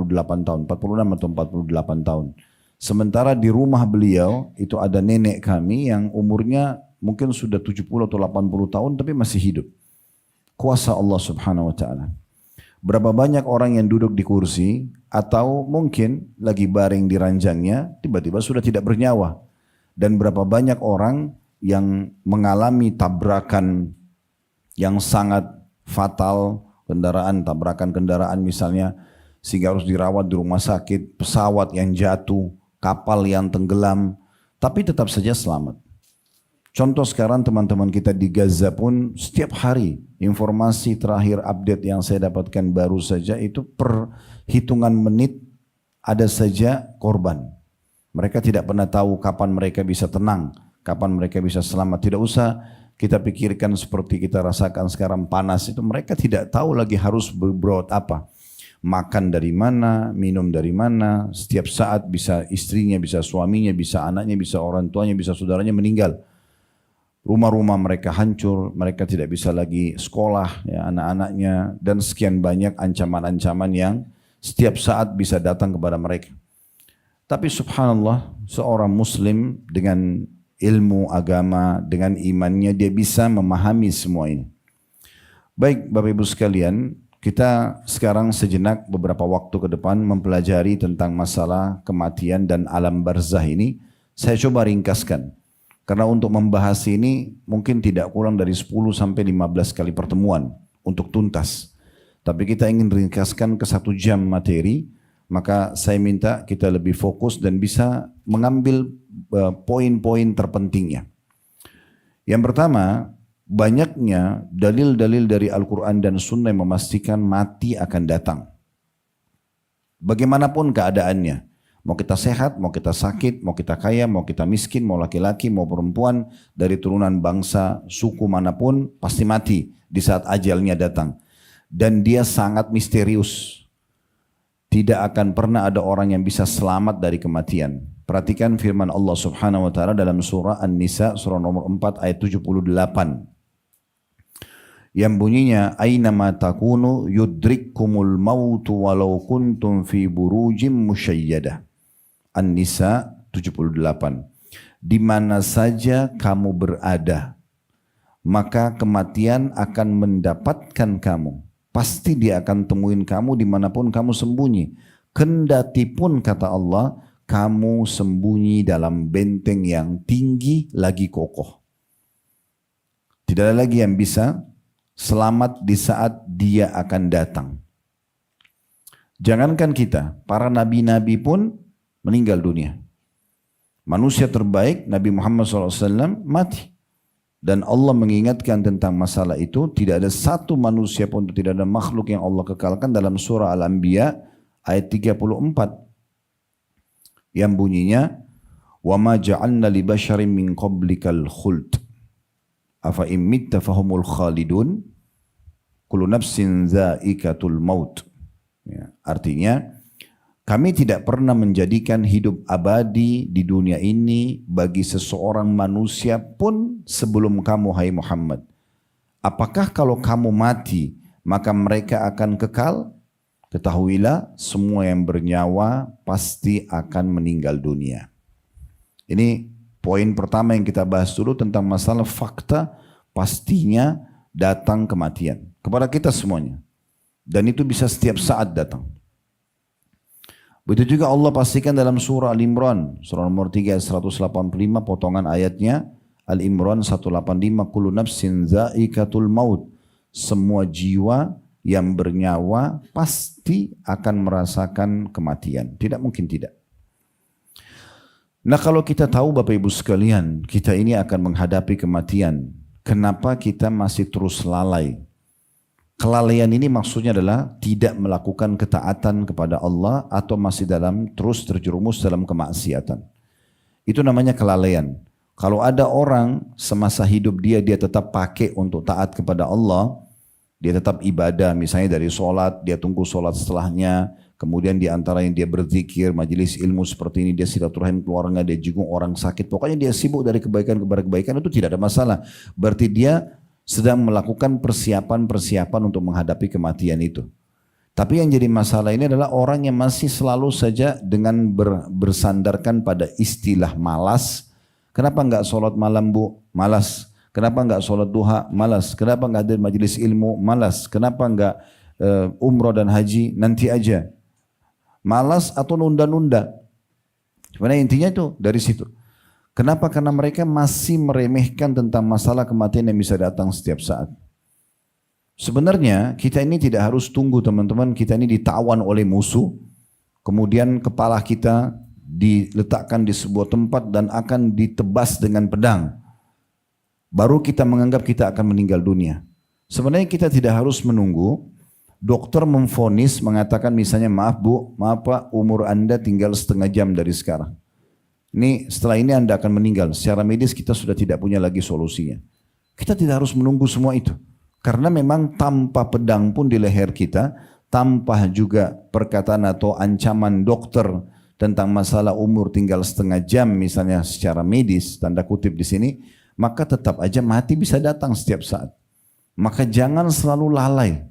48 tahun, 46 atau 48 tahun. Sementara di rumah beliau itu ada nenek kami yang umurnya mungkin sudah 70 atau 80 tahun tapi masih hidup. Kuasa Allah subhanahu wa ta'ala. Berapa banyak orang yang duduk di kursi atau mungkin lagi baring di ranjangnya tiba-tiba sudah tidak bernyawa. Dan berapa banyak orang yang mengalami tabrakan yang sangat fatal, tabrakan kendaraan misalnya, sehingga harus dirawat di rumah sakit, pesawat yang jatuh, kapal yang tenggelam, tapi tetap saja selamat. Contoh sekarang teman-teman kita di Gaza pun setiap hari informasi terakhir update yang saya dapatkan baru saja itu per hitungan menit ada saja korban. Mereka tidak pernah tahu kapan mereka bisa tenang, kapan mereka bisa selamat. Tidak usah kita pikirkan seperti kita rasakan sekarang panas itu, mereka tidak tahu lagi harus berbuat apa. Makan dari mana, minum dari mana, setiap saat bisa istrinya, bisa suaminya, bisa anaknya, bisa orang tuanya, bisa saudaranya meninggal. Rumah-rumah mereka hancur, mereka tidak bisa lagi sekolah, ya, anak-anaknya, dan sekian banyak ancaman-ancaman yang setiap saat bisa datang kepada mereka. Tapi subhanallah, seorang muslim dengan ilmu agama, dengan imannya, dia bisa memahami semua ini. Baik Bapak Ibu sekalian, kita sekarang sejenak beberapa waktu ke depan mempelajari tentang masalah kematian dan alam barzah ini. Saya coba ringkaskan. Karena untuk membahas ini mungkin tidak kurang dari 10 sampai 15 kali pertemuan untuk tuntas. Tapi kita ingin ringkaskan ke 1 jam materi, maka saya minta kita lebih fokus dan bisa mengambil poin-poin terpentingnya. Yang pertama, banyaknya dalil-dalil dari Al-Quran dan Sunnah yang memastikan mati akan datang. Bagaimanapun keadaannya. Mau kita sehat, mau kita sakit, mau kita kaya, mau kita miskin, mau laki-laki, mau perempuan, dari turunan bangsa, suku manapun, pasti mati di saat ajalnya datang. Dan dia sangat misterius. Tidak akan pernah ada orang yang bisa selamat dari kematian. Perhatikan firman Allah subhanahu wa ta'ala dalam surah An-Nisa, surah nomor 4 ayat 78. Yang bunyinya, Aynama takunu yudrikkumul mautu walau kuntum fi burujim musyayyadah. An-Nisa 78. Di mana saja kamu berada, maka kematian akan mendapatkan kamu. Pasti dia akan temuin kamu dimanapun kamu sembunyi. Kendati pun kata Allah, kamu sembunyi dalam benteng yang tinggi lagi kokoh. Tidak ada lagi yang bisa selamat di saat dia akan datang. Jangankan kita, para nabi-nabi pun meninggal dunia. Manusia terbaik Nabi Muhammad SAW mati. Dan Allah mengingatkan tentang masalah itu. Tidak ada satu manusia pun, tidak ada makhluk yang Allah kekalkan dalam surah Al-Anbiya ayat 34. Yang bunyinya, وَمَا جَعَلْنَا لِبَشَرٍ مِّن قَبْلِكَ الْخُلْدِ أَفَإِن مِّتَّ فَهُمُ الْخَالِدُونَ كُلُّ نَفْسٍ ذَائِقَةُ الْمَوْتِ. Ya, artinya, kami tidak pernah menjadikan hidup abadi di dunia ini bagi seseorang manusia pun sebelum kamu, hai Muhammad. Apakah kalau kamu mati, maka mereka akan kekal? Ketahuilah, semua yang bernyawa pasti akan meninggal dunia. Ini poin pertama yang kita bahas dulu tentang masalah fakta pastinya datang kematian kepada kita semuanya. Dan itu bisa setiap saat datang. Begitu juga Allah pastikan dalam surah Al-Imran, surah nomor 3 ayat 185, potongan ayatnya, Al-Imran 185, kullu nafsin za'iqatul maut. Semua jiwa yang bernyawa pasti akan merasakan kematian. Tidak mungkin tidak. Nah kalau kita tahu Bapak Ibu sekalian, kita ini akan menghadapi kematian. Kenapa kita masih terus lalai? Kelalaian ini maksudnya adalah tidak melakukan ketaatan kepada Allah atau masih terus terjerumus dalam kemaksiatan. Itu namanya kelalaian. Kalau ada orang semasa hidup dia tetap pakai untuk taat kepada Allah, dia tetap ibadah, misalnya dari sholat, dia tunggu sholat setelahnya, kemudian di antara yang dia berzikir, majelis ilmu seperti ini, dia silaturahim keluarga, dia jenguk orang sakit, pokoknya dia sibuk dari kebaikan kepada kebaikan, itu tidak ada masalah. Berarti dia sedang melakukan persiapan-persiapan untuk menghadapi kematian itu. Tapi yang jadi masalah ini adalah orang yang masih selalu saja dengan bersandarkan pada istilah malas. Kenapa enggak sholat malam bu? Malas. Kenapa enggak sholat duha? Malas. Kenapa enggak hadir majelis ilmu? Malas. Kenapa enggak umroh dan haji? Nanti aja. Malas atau nunda-nunda. Sebenarnya intinya itu dari situ. Kenapa? Karena mereka masih meremehkan tentang masalah kematian yang bisa datang setiap saat. Sebenarnya kita ini tidak harus tunggu teman-teman, kita ini ditawan oleh musuh, kemudian kepala kita diletakkan di sebuah tempat dan akan ditebas dengan pedang. Baru kita menganggap kita akan meninggal dunia. Sebenarnya kita tidak harus menunggu, dokter memvonis mengatakan misalnya maaf bu, maaf pak, umur anda tinggal setengah jam dari sekarang. Ini setelah ini anda akan meninggal, secara medis kita sudah tidak punya lagi solusinya. Kita tidak harus menunggu semua itu. Karena memang tanpa pedang pun di leher kita, tanpa juga perkataan atau ancaman dokter tentang masalah umur tinggal setengah jam misalnya secara medis, tanda kutip di sini, maka tetap aja mati bisa datang setiap saat. Maka jangan selalu lalai.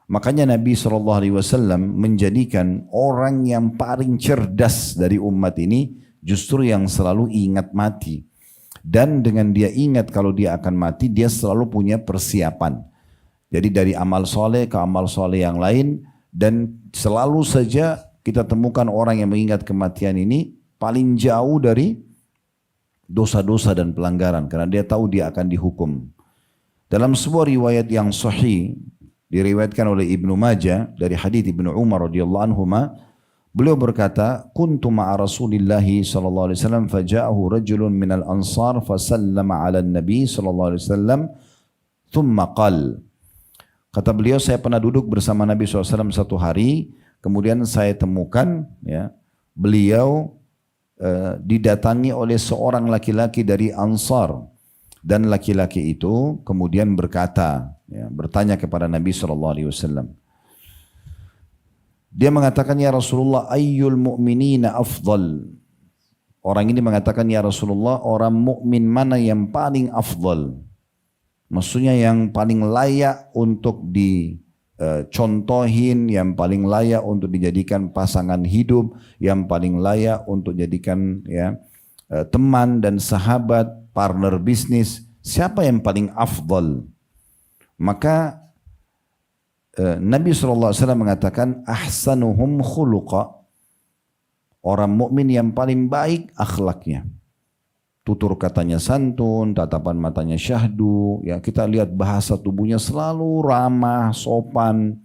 Makanya Nabi SAW menjadikan orang yang paling cerdas dari umat ini justru yang selalu ingat mati. Dan dengan dia ingat kalau dia akan mati, dia selalu punya persiapan. Jadi dari amal soleh ke amal soleh yang lain, dan selalu saja kita temukan orang yang mengingat kematian ini paling jauh dari dosa-dosa dan pelanggaran, karena dia tahu dia akan dihukum. Dalam sebuah riwayat yang sahih, diriwayatkan oleh Ibnu Majah dari hadits Ibnu Umar radhiyallahu anhuma, beliau berkata, "Kuntu ma'a Rasulillah sallallahu alaihi wasallam faja'ahu rajulun minal ansar fasallama 'ala an-nabi sallallahu alaihi wasallam thumma qala." Kata beliau, saya pernah duduk bersama Nabi SAW satu hari, kemudian saya temukan ya, beliau didatangi oleh seorang laki-laki dari Ansar, dan laki-laki itu kemudian berkata, ya, bertanya kepada Nabi SAW. Dia mengatakan, ya Rasulullah, ayyul mu'minina afdal. Orang ini mengatakan, ya Rasulullah, orang mukmin mana yang paling afdal? Maksudnya yang paling layak untuk dicontohin, yang paling layak untuk dijadikan pasangan hidup, yang paling layak untuk jadikan ya teman dan sahabat, partner bisnis. Siapa yang paling afdal? Maka Nabi SAW mengatakan ahsanuhum khuluqa, orang mukmin yang paling baik akhlaknya. Tutur katanya santun, tatapan matanya syahdu, ya kita lihat bahasa tubuhnya selalu ramah, sopan,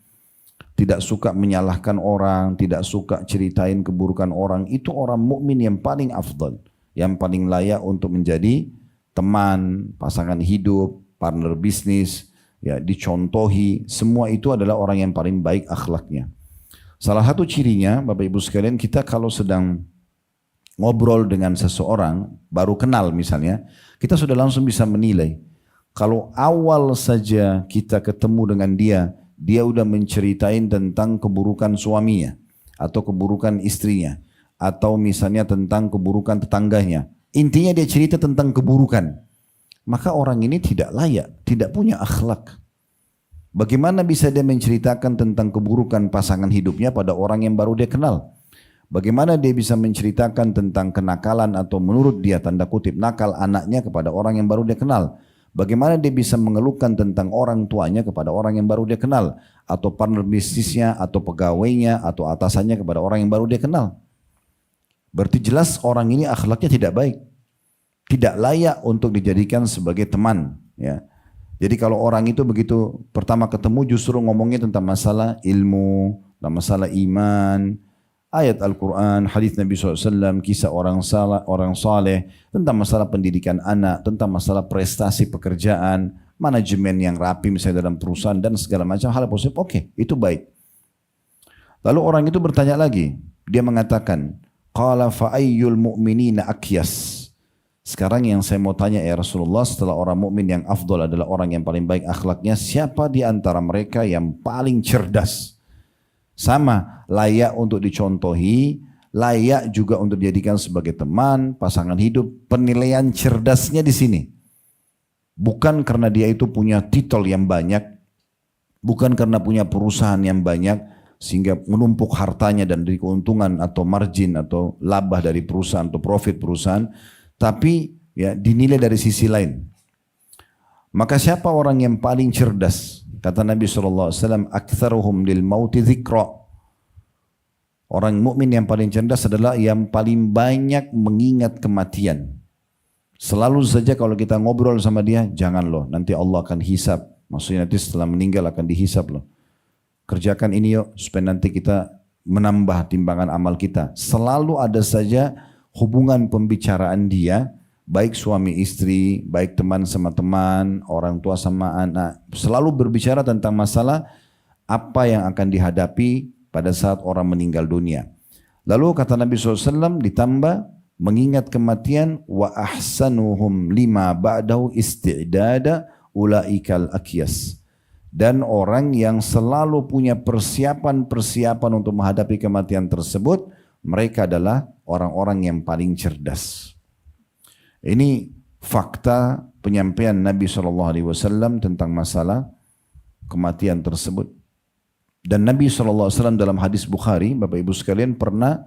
tidak suka menyalahkan orang, tidak suka ceritain keburukan orang. Itu orang mukmin yang paling afdal, yang paling layak untuk menjadi teman, pasangan hidup, partner bisnis, ya dicontohi. Semua itu adalah orang yang paling baik akhlaknya. Salah satu cirinya, Bapak Ibu sekalian, kita kalau sedang ngobrol dengan seseorang, baru kenal misalnya, kita sudah langsung bisa menilai. Kalau awal saja kita ketemu dengan dia, dia udah menceritain tentang keburukan suaminya, atau keburukan istrinya, atau misalnya tentang keburukan tetangganya. Intinya dia cerita tentang keburukan. Maka orang ini tidak layak, tidak punya akhlak. Bagaimana bisa dia menceritakan tentang keburukan pasangan hidupnya pada orang yang baru dia kenal? Bagaimana dia bisa menceritakan tentang kenakalan atau menurut dia tanda kutip nakal anaknya kepada orang yang baru dia kenal? Bagaimana dia bisa mengeluhkan tentang orang tuanya kepada orang yang baru dia kenal? Atau partner bisnisnya, atau pegawainya, atau atasannya kepada orang yang baru dia kenal? Berarti jelas orang ini akhlaknya tidak baik. Tidak layak untuk dijadikan sebagai teman. Ya. Jadi kalau orang itu begitu pertama ketemu justru ngomongnya tentang masalah ilmu, tentang masalah iman, ayat Al-Quran, hadis Nabi SAW, kisah orang saleh, tentang masalah pendidikan anak, tentang masalah prestasi pekerjaan, manajemen yang rapi misalnya dalam perusahaan dan segala macam hal positif, oke, itu baik. Lalu orang itu bertanya lagi, dia mengatakan, qala fa ayyul mu'minina akyas. Sekarang yang saya mau tanya ya Rasulullah, setelah orang mukmin yang afdal adalah orang yang paling baik akhlaknya, siapa di antara mereka yang paling cerdas? Sama, layak untuk dicontohi, layak juga untuk dijadikan sebagai teman, pasangan hidup. Penilaian cerdasnya di sini. Bukan karena dia itu punya titel yang banyak, bukan karena punya perusahaan yang banyak, sehingga menumpuk hartanya dan dari keuntungan atau margin atau laba dari perusahaan atau profit perusahaan, tapi ya dinilai dari sisi lain. Maka siapa orang yang paling cerdas? Kata Nabi SAW, aktsaruhum lil mauti dzikra. Orang mukmin yang paling cerdas adalah yang paling banyak mengingat kematian. Selalu saja kalau kita ngobrol sama dia, jangan loh, nanti Allah akan hisab. Maksudnya nanti setelah meninggal akan dihisab loh. Kerjakan ini yuk, supaya nanti kita menambah timbangan amal kita. Selalu ada saja hubungan pembicaraan dia, baik suami istri, baik teman sama teman, orang tua sama anak. Selalu berbicara tentang masalah apa yang akan dihadapi pada saat orang meninggal dunia. Lalu kata Nabi SAW ditambah, mengingat kematian, wa ahsanuhum lima ba'dahu isti'dada ulaikal akyas. Dan orang yang selalu punya persiapan-persiapan untuk menghadapi kematian tersebut, mereka adalah orang-orang yang paling cerdas. Ini fakta penyampaian Nabi SAW tentang masalah kematian tersebut. Dan Nabi SAW dalam hadis Bukhari, Bapak Ibu sekalian, pernah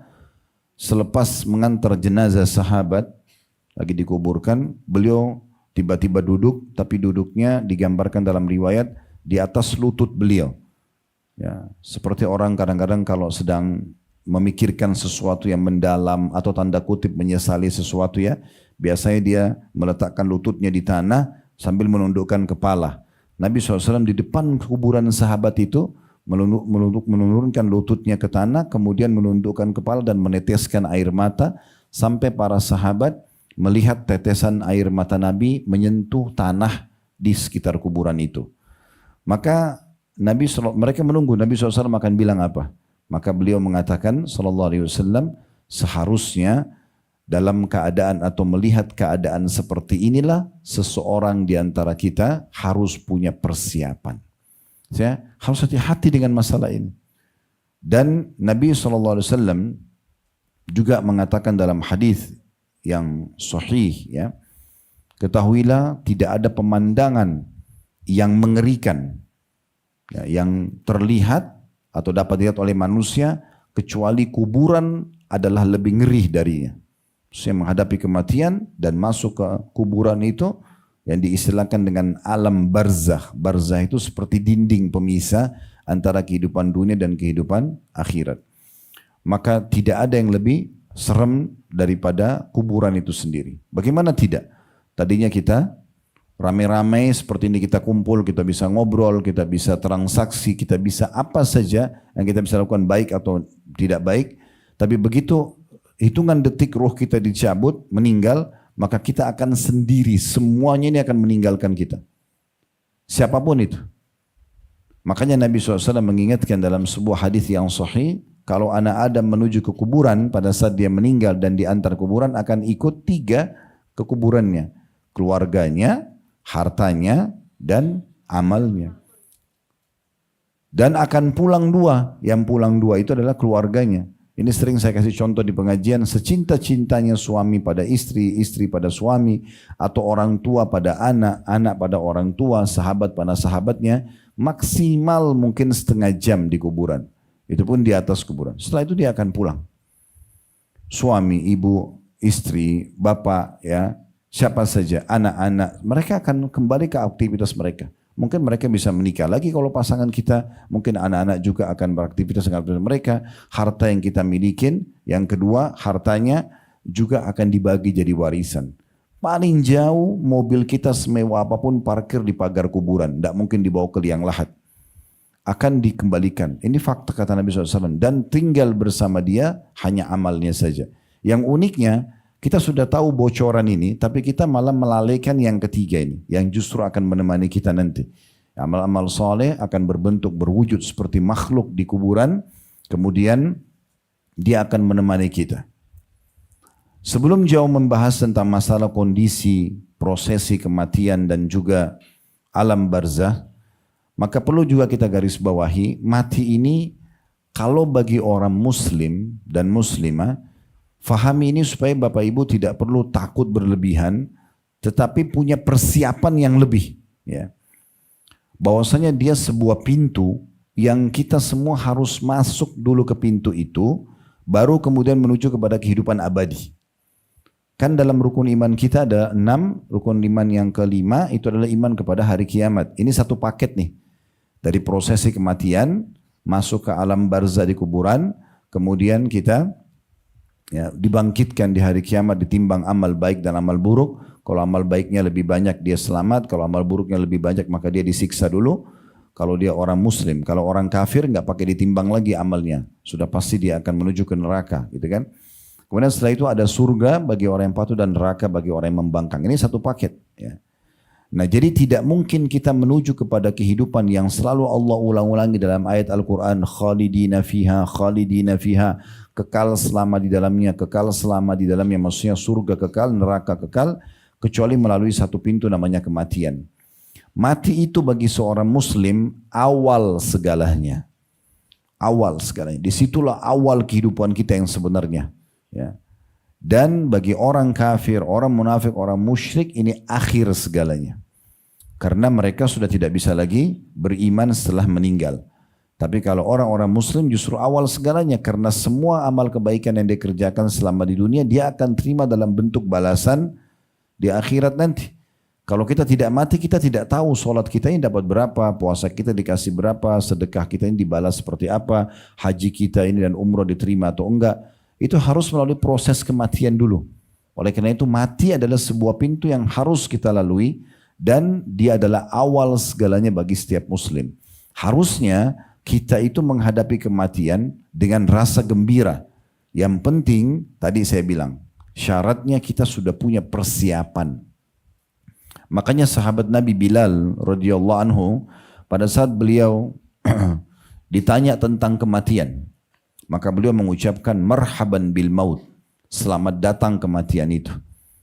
selepas mengantar jenazah sahabat lagi dikuburkan, beliau tiba-tiba duduk, tapi duduknya digambarkan dalam riwayat di atas lutut beliau. Ya, seperti orang kadang-kadang kalau sedang memikirkan sesuatu yang mendalam atau tanda kutip menyesali sesuatu ya, biasanya dia meletakkan lututnya di tanah sambil menundukkan kepala. Nabi SAW di depan kuburan sahabat itu menurunkan lututnya ke tanah, kemudian menundukkan kepala dan meneteskan air mata sampai para sahabat melihat tetesan air mata Nabi menyentuh tanah di sekitar kuburan itu. Maka mereka menunggu Nabi SAW akan bilang apa. Maka beliau mengatakan SAW, seharusnya dalam keadaan atau melihat keadaan seperti inilah seseorang di antara kita harus punya persiapan. Ya, harus hati-hati dengan masalah ini. Dan Nabi SAW juga mengatakan dalam hadis yang sahih, ya, ketahuilah tidak ada pemandangan yang mengerikan, ya, yang terlihat atau dapat dilihat oleh manusia kecuali kuburan adalah lebih ngeri darinya. Saya menghadapi kematian dan masuk ke kuburan itu yang diistilahkan dengan alam barzakh. Barzakh itu seperti dinding pemisah antara kehidupan dunia dan kehidupan akhirat. Maka tidak ada yang lebih serem daripada kuburan itu sendiri. Bagaimana tidak? Tadinya kita ramai-ramai seperti ini, kita kumpul, kita bisa ngobrol, kita bisa transaksi, kita bisa apa saja yang kita bisa lakukan baik atau tidak baik. Tapi begitu hitungan detik roh kita dicabut, meninggal, maka kita akan sendiri, semuanya ini akan meninggalkan kita. Siapapun itu. Makanya Nabi SAW mengingatkan dalam sebuah hadis yang sahih, kalau anak Adam menuju ke kuburan pada saat dia meninggal dan diantar kuburan akan ikut 3 ke kuburannya. Keluarganya, hartanya, dan amalnya. Dan akan pulang 2. Yang pulang 2 itu adalah keluarganya. Ini sering saya kasih contoh di pengajian, secinta-cintanya suami pada istri, istri pada suami, atau orang tua pada anak, anak pada orang tua, sahabat pada sahabatnya, maksimal mungkin setengah jam di kuburan. Itu pun di atas kuburan. Setelah itu dia akan pulang. Suami, ibu, istri, bapak, ya, siapa saja, anak-anak, mereka akan kembali ke aktivitas mereka. Mungkin mereka bisa menikah lagi kalau pasangan kita, mungkin anak-anak juga akan beraktivitas dengan aktivitas mereka. Harta yang kita milikin, yang kedua hartanya juga akan dibagi jadi warisan. Paling jauh mobil kita semewah apapun parkir di pagar kuburan, tidak mungkin dibawa ke liang lahat. Akan dikembalikan. Ini fakta kata Nabi SAW. Dan tinggal bersama dia hanya amalnya saja. Yang uniknya, kita sudah tahu bocoran ini, tapi kita malah melalaikan yang ketiga ini, yang justru akan menemani kita nanti. Amal-amal soleh akan berbentuk, berwujud seperti makhluk di kuburan, kemudian dia akan menemani kita. Sebelum jauh membahas tentang masalah kondisi, prosesi kematian dan juga alam barzah, maka perlu juga kita garis bawahi, mati ini kalau bagi orang muslim dan muslimah, fahami ini supaya Bapak Ibu tidak perlu takut berlebihan, tetapi punya persiapan yang lebih. Ya. Bahwasanya dia sebuah pintu yang kita semua harus masuk dulu ke pintu itu, baru kemudian menuju kepada kehidupan abadi. Kan dalam rukun iman kita ada 6, rukun iman yang kelima itu adalah iman kepada hari kiamat. Ini satu paket nih. Dari prosesi kematian, masuk ke alam barzah di kuburan, kemudian kita dibangkitkan di hari kiamat, ditimbang amal baik dan amal buruk. Kalau amal baiknya lebih banyak dia selamat, kalau amal buruknya lebih banyak maka dia disiksa dulu. Kalau dia orang muslim, kalau orang kafir nggak pakai ditimbang lagi amalnya, sudah pasti dia akan menuju ke neraka, gitu kan? Kemudian setelah itu ada surga bagi orang yang patuh dan neraka bagi orang yang membangkang. Ini satu paket. Ya. Nah, jadi tidak mungkin kita menuju kepada kehidupan yang selalu Allah ulang-ulangi dalam ayat Al-Quran, khalidina fiha, kekal selama di dalamnya, kekal selama di dalamnya, maksudnya surga kekal, neraka kekal, kecuali melalui satu pintu namanya kematian. Mati itu bagi seorang muslim awal segalanya. Awal segalanya. Disitulah awal kehidupan kita yang sebenarnya. Ya. Dan bagi orang kafir, orang munafik, orang musyrik ini akhir segalanya. Karena mereka sudah tidak bisa lagi beriman setelah meninggal. Tapi kalau orang-orang muslim justru awal segalanya. Karena semua amal kebaikan yang dia kerjakan selama di dunia, dia akan terima dalam bentuk balasan di akhirat nanti. Kalau kita tidak mati, kita tidak tahu sholat kita ini dapat berapa, puasa kita dikasih berapa, sedekah kita ini dibalas seperti apa, haji kita ini dan umroh diterima atau enggak. Itu harus melalui proses kematian dulu. Oleh karena itu mati adalah sebuah pintu yang harus kita lalui dan dia adalah awal segalanya bagi setiap muslim. Harusnya kita itu menghadapi kematian dengan rasa gembira. Yang penting tadi saya bilang, syaratnya kita sudah punya persiapan. Makanya sahabat Nabi Bilal radhiyallahu anhu pada saat beliau ditanya tentang kematian, maka beliau mengucapkan marhaban bil maut, selamat datang kematian itu.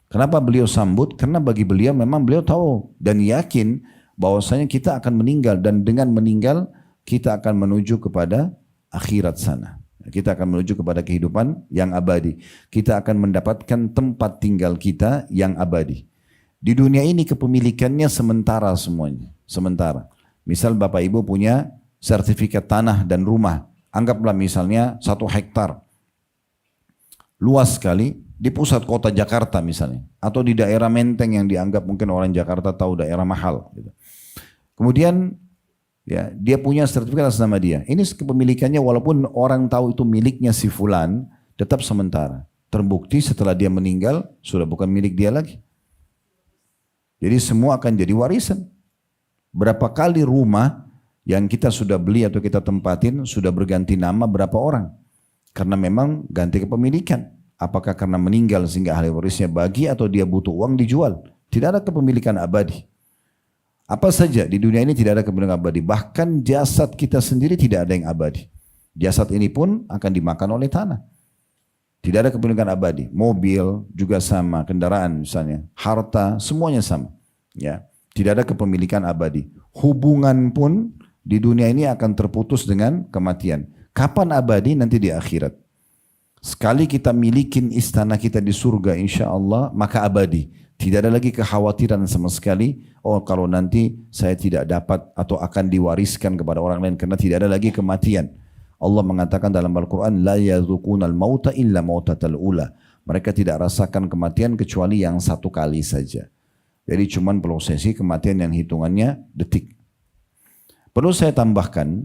Kenapa beliau sambut? Karena bagi beliau memang beliau tahu dan yakin bahwasanya kita akan meninggal dan dengan meninggal kita akan menuju kepada akhirat sana. Kita akan menuju kepada kehidupan yang abadi. Kita akan mendapatkan tempat tinggal kita yang abadi. Di dunia ini kepemilikannya sementara semuanya. Sementara. Misal Bapak Ibu punya sertifikat tanah dan rumah. Anggaplah misalnya 1 hektar. Luas sekali di pusat kota Jakarta misalnya. Atau di daerah Menteng yang dianggap mungkin orang Jakarta tahu daerah mahal. Kemudian ya, dia punya sertifikat atas nama dia. Ini kepemilikannya walaupun orang tahu itu miliknya si fulan, tetap sementara. Terbukti setelah dia meninggal sudah bukan milik dia lagi. Jadi semua akan jadi warisan. Berapa kali rumah yang kita sudah beli atau kita tempatin sudah berganti nama berapa orang. Karena memang ganti kepemilikan. Apakah karena meninggal sehingga ahli warisnya bagi atau dia butuh uang dijual. Tidak ada kepemilikan abadi. Apa saja di dunia ini tidak ada kepemilikan abadi. Bahkan jasad kita sendiri tidak ada yang abadi. Jasad ini pun akan dimakan oleh tanah. Tidak ada kepemilikan abadi. Mobil juga sama, kendaraan misalnya, harta, semuanya sama. Ya, tidak ada kepemilikan abadi. Hubungan pun di dunia ini akan terputus dengan kematian. Kapan abadi? Nanti di akhirat. Sekali kita milikin istana kita di surga insya Allah, maka abadi. Tidak ada lagi kekhawatiran sama sekali, oh kalau nanti saya tidak dapat atau akan diwariskan kepada orang lain, karena tidak ada lagi kematian. Allah mengatakan dalam Al-Quran, la yadzuqunal mauta illa mautatal ula. Mereka tidak rasakan kematian kecuali yang satu kali saja. Jadi cuman prosesi kematian yang hitungannya detik. Perlu saya tambahkan,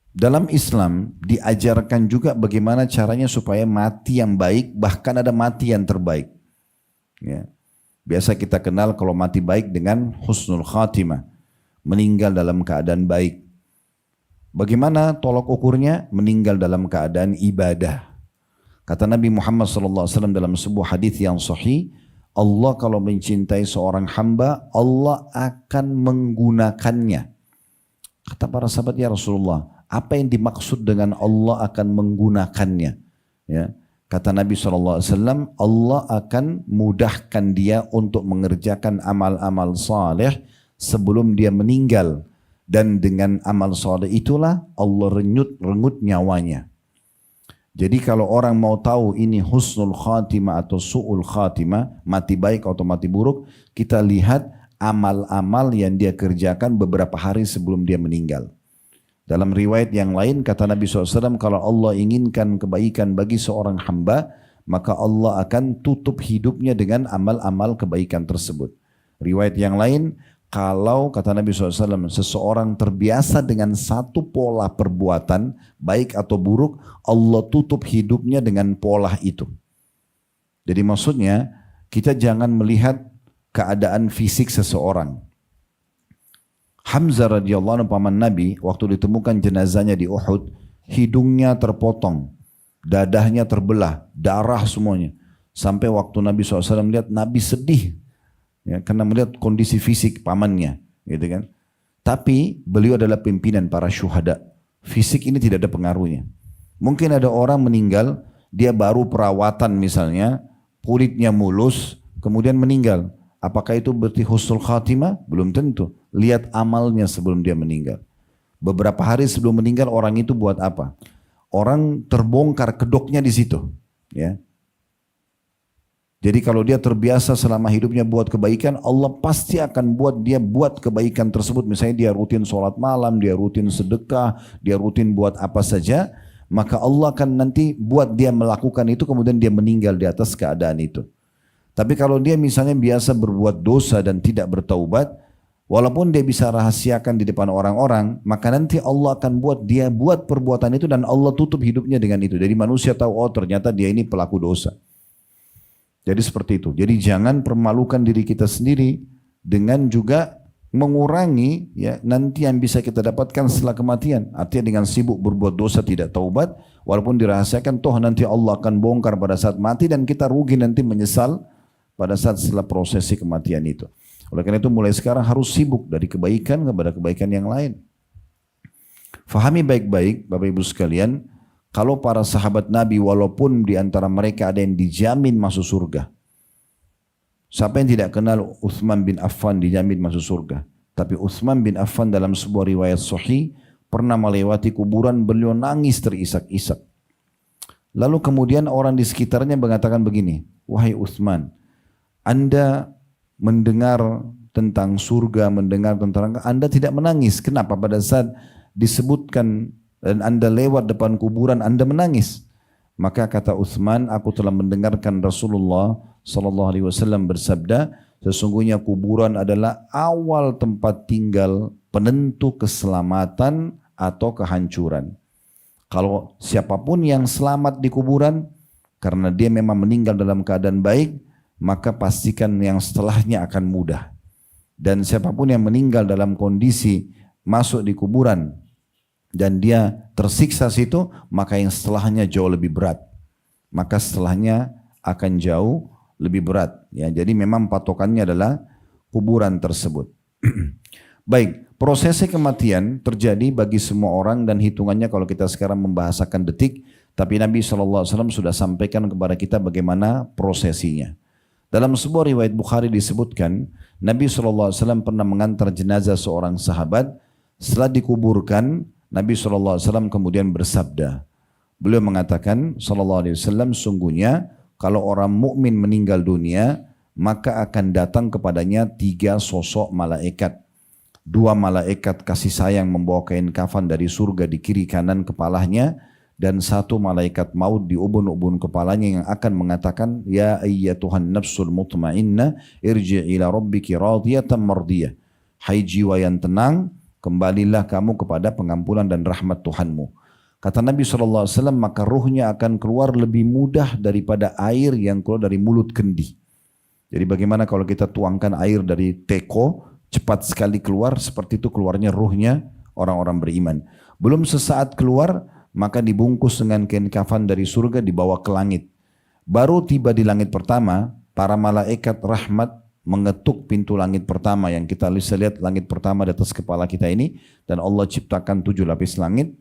dalam Islam diajarkan juga bagaimana caranya supaya mati yang baik, bahkan ada mati yang terbaik. Ya. Biasa kita kenal kalau mati baik dengan husnul khatimah, meninggal dalam keadaan baik. Bagaimana tolok ukurnya? Meninggal dalam keadaan ibadah. Kata Nabi Muhammad SAW dalam sebuah hadis yang sahih, Allah kalau mencintai seorang hamba, Allah akan menggunakannya. Kata para sahabat, ya Rasulullah, apa yang dimaksud dengan Allah akan menggunakannya? Ya. Kata Nabi SAW, Allah akan mudahkan dia untuk mengerjakan amal-amal saleh sebelum dia meninggal. Dan dengan amal saleh itulah Allah rengut nyawanya. Jadi kalau orang mau tahu ini husnul khatimah atau su'ul khatimah, mati baik atau mati buruk, kita lihat amal-amal yang dia kerjakan beberapa hari sebelum dia meninggal. Dalam riwayat yang lain kata Nabi SAW, kalau Allah inginkan kebaikan bagi seorang hamba, maka Allah akan tutup hidupnya dengan amal-amal kebaikan tersebut. Riwayat yang lain, kalau kata Nabi SAW, seseorang terbiasa dengan satu pola perbuatan, baik atau buruk, Allah tutup hidupnya dengan pola itu. Jadi maksudnya, kita jangan melihat keadaan fisik seseorang. Hamzah radhiyallahu anhu paman Nabi, waktu ditemukan jenazahnya di Uhud, hidungnya terpotong, dadahnya terbelah, darah semuanya. Sampai waktu Nabi SAW melihat, Nabi sedih. Ya, karena melihat kondisi fisik pamannya. Gitu kan. Tapi beliau adalah pimpinan para syuhada. Fisik ini tidak ada pengaruhnya. Mungkin ada orang meninggal, dia baru perawatan misalnya, kulitnya mulus, kemudian meninggal. Apakah itu berarti husnul khatimah? Belum tentu. Lihat amalnya sebelum dia meninggal. Beberapa hari sebelum meninggal orang itu buat apa? Orang terbongkar kedoknya di situ. Ya. Jadi kalau dia terbiasa selama hidupnya buat kebaikan, Allah pasti akan buat dia buat kebaikan tersebut. Misalnya dia rutin sholat malam, dia rutin sedekah, dia rutin buat apa saja. Maka Allah akan nanti buat dia melakukan itu, kemudian dia meninggal di atas keadaan itu. Tapi kalau dia misalnya biasa berbuat dosa dan tidak bertaubat, walaupun dia bisa rahasiakan di depan orang-orang, maka nanti Allah akan buat dia buat perbuatan itu dan Allah tutup hidupnya dengan itu. Jadi manusia tahu, oh ternyata dia ini pelaku dosa. Jadi seperti itu. Jadi jangan permalukan diri kita sendiri dengan juga mengurangi ya nanti yang bisa kita dapatkan setelah kematian. Artinya dengan sibuk berbuat dosa tidak taubat, walaupun dirahasiakan, toh nanti Allah akan bongkar pada saat mati dan kita rugi nanti menyesal pada saat setelah prosesi kematian itu. Oleh karena itu mulai sekarang harus sibuk dari kebaikan kepada kebaikan yang lain. Fahami baik-baik Bapak Ibu sekalian, kalau para sahabat Nabi walaupun di antara mereka ada yang dijamin masuk surga. Siapa yang tidak kenal Uthman bin Affan dijamin masuk surga. Tapi Uthman bin Affan dalam sebuah riwayat sahih pernah melewati kuburan, beliau nangis terisak-isak. Lalu kemudian orang di sekitarnya mengatakan begini, wahai Uthman, Anda mendengar tentang surga, mendengar tentang Anda tidak menangis. Kenapa pada saat disebutkan dan Anda lewat depan kuburan Anda menangis? Maka kata Uthman, aku telah mendengarkan Rasulullah sallallahu alaihi wasallam bersabda, sesungguhnya kuburan adalah awal tempat tinggal penentu keselamatan atau kehancuran. Kalau siapapun yang selamat di kuburan karena dia memang meninggal dalam keadaan baik, maka pastikan yang setelahnya akan mudah. Dan siapapun yang meninggal dalam kondisi masuk di kuburan dan dia tersiksa situ, maka yang setelahnya jauh lebih berat. Maka setelahnya akan jauh lebih berat. Ya, jadi memang patokannya adalah kuburan tersebut. Baik, prosesi kematian terjadi bagi semua orang dan hitungannya kalau kita sekarang membahasakan detik, tapi Nabi SAW sudah sampaikan kepada kita bagaimana prosesinya. Dalam sebuah riwayat Bukhari disebutkan, Nabi SAW pernah mengantar jenazah seorang sahabat. Setelah dikuburkan, Nabi SAW kemudian bersabda. Beliau mengatakan, SAW, sungguhnya kalau orang mukmin meninggal dunia, maka akan datang kepadanya 3 sosok malaikat. 2 malaikat kasih sayang membawa kain kafan dari surga di kiri kanan kepalanya, dan 1 malaikat maut di ubun-ubun kepalanya yang akan mengatakan, ya ayyatuhan nafsul mutmainnah irji' ila rabbiki radiyatan mardiyah. Hai jiwa yang tenang, kembalilah kamu kepada pengampunan dan rahmat Tuhanmu. Kata Nabi SAW, maka ruhnya akan keluar lebih mudah daripada air yang keluar dari mulut kendi. Jadi bagaimana kalau kita tuangkan air dari teko, cepat sekali keluar, seperti itu keluarnya ruhnya orang-orang beriman. Belum sesaat keluar, maka dibungkus dengan kain kafan dari surga dibawa ke langit. Baru tiba di langit pertama, para malaikat rahmat mengetuk pintu langit pertama yang kita bisa lihat langit pertama di atas kepala kita ini, dan Allah ciptakan 7 lapis langit.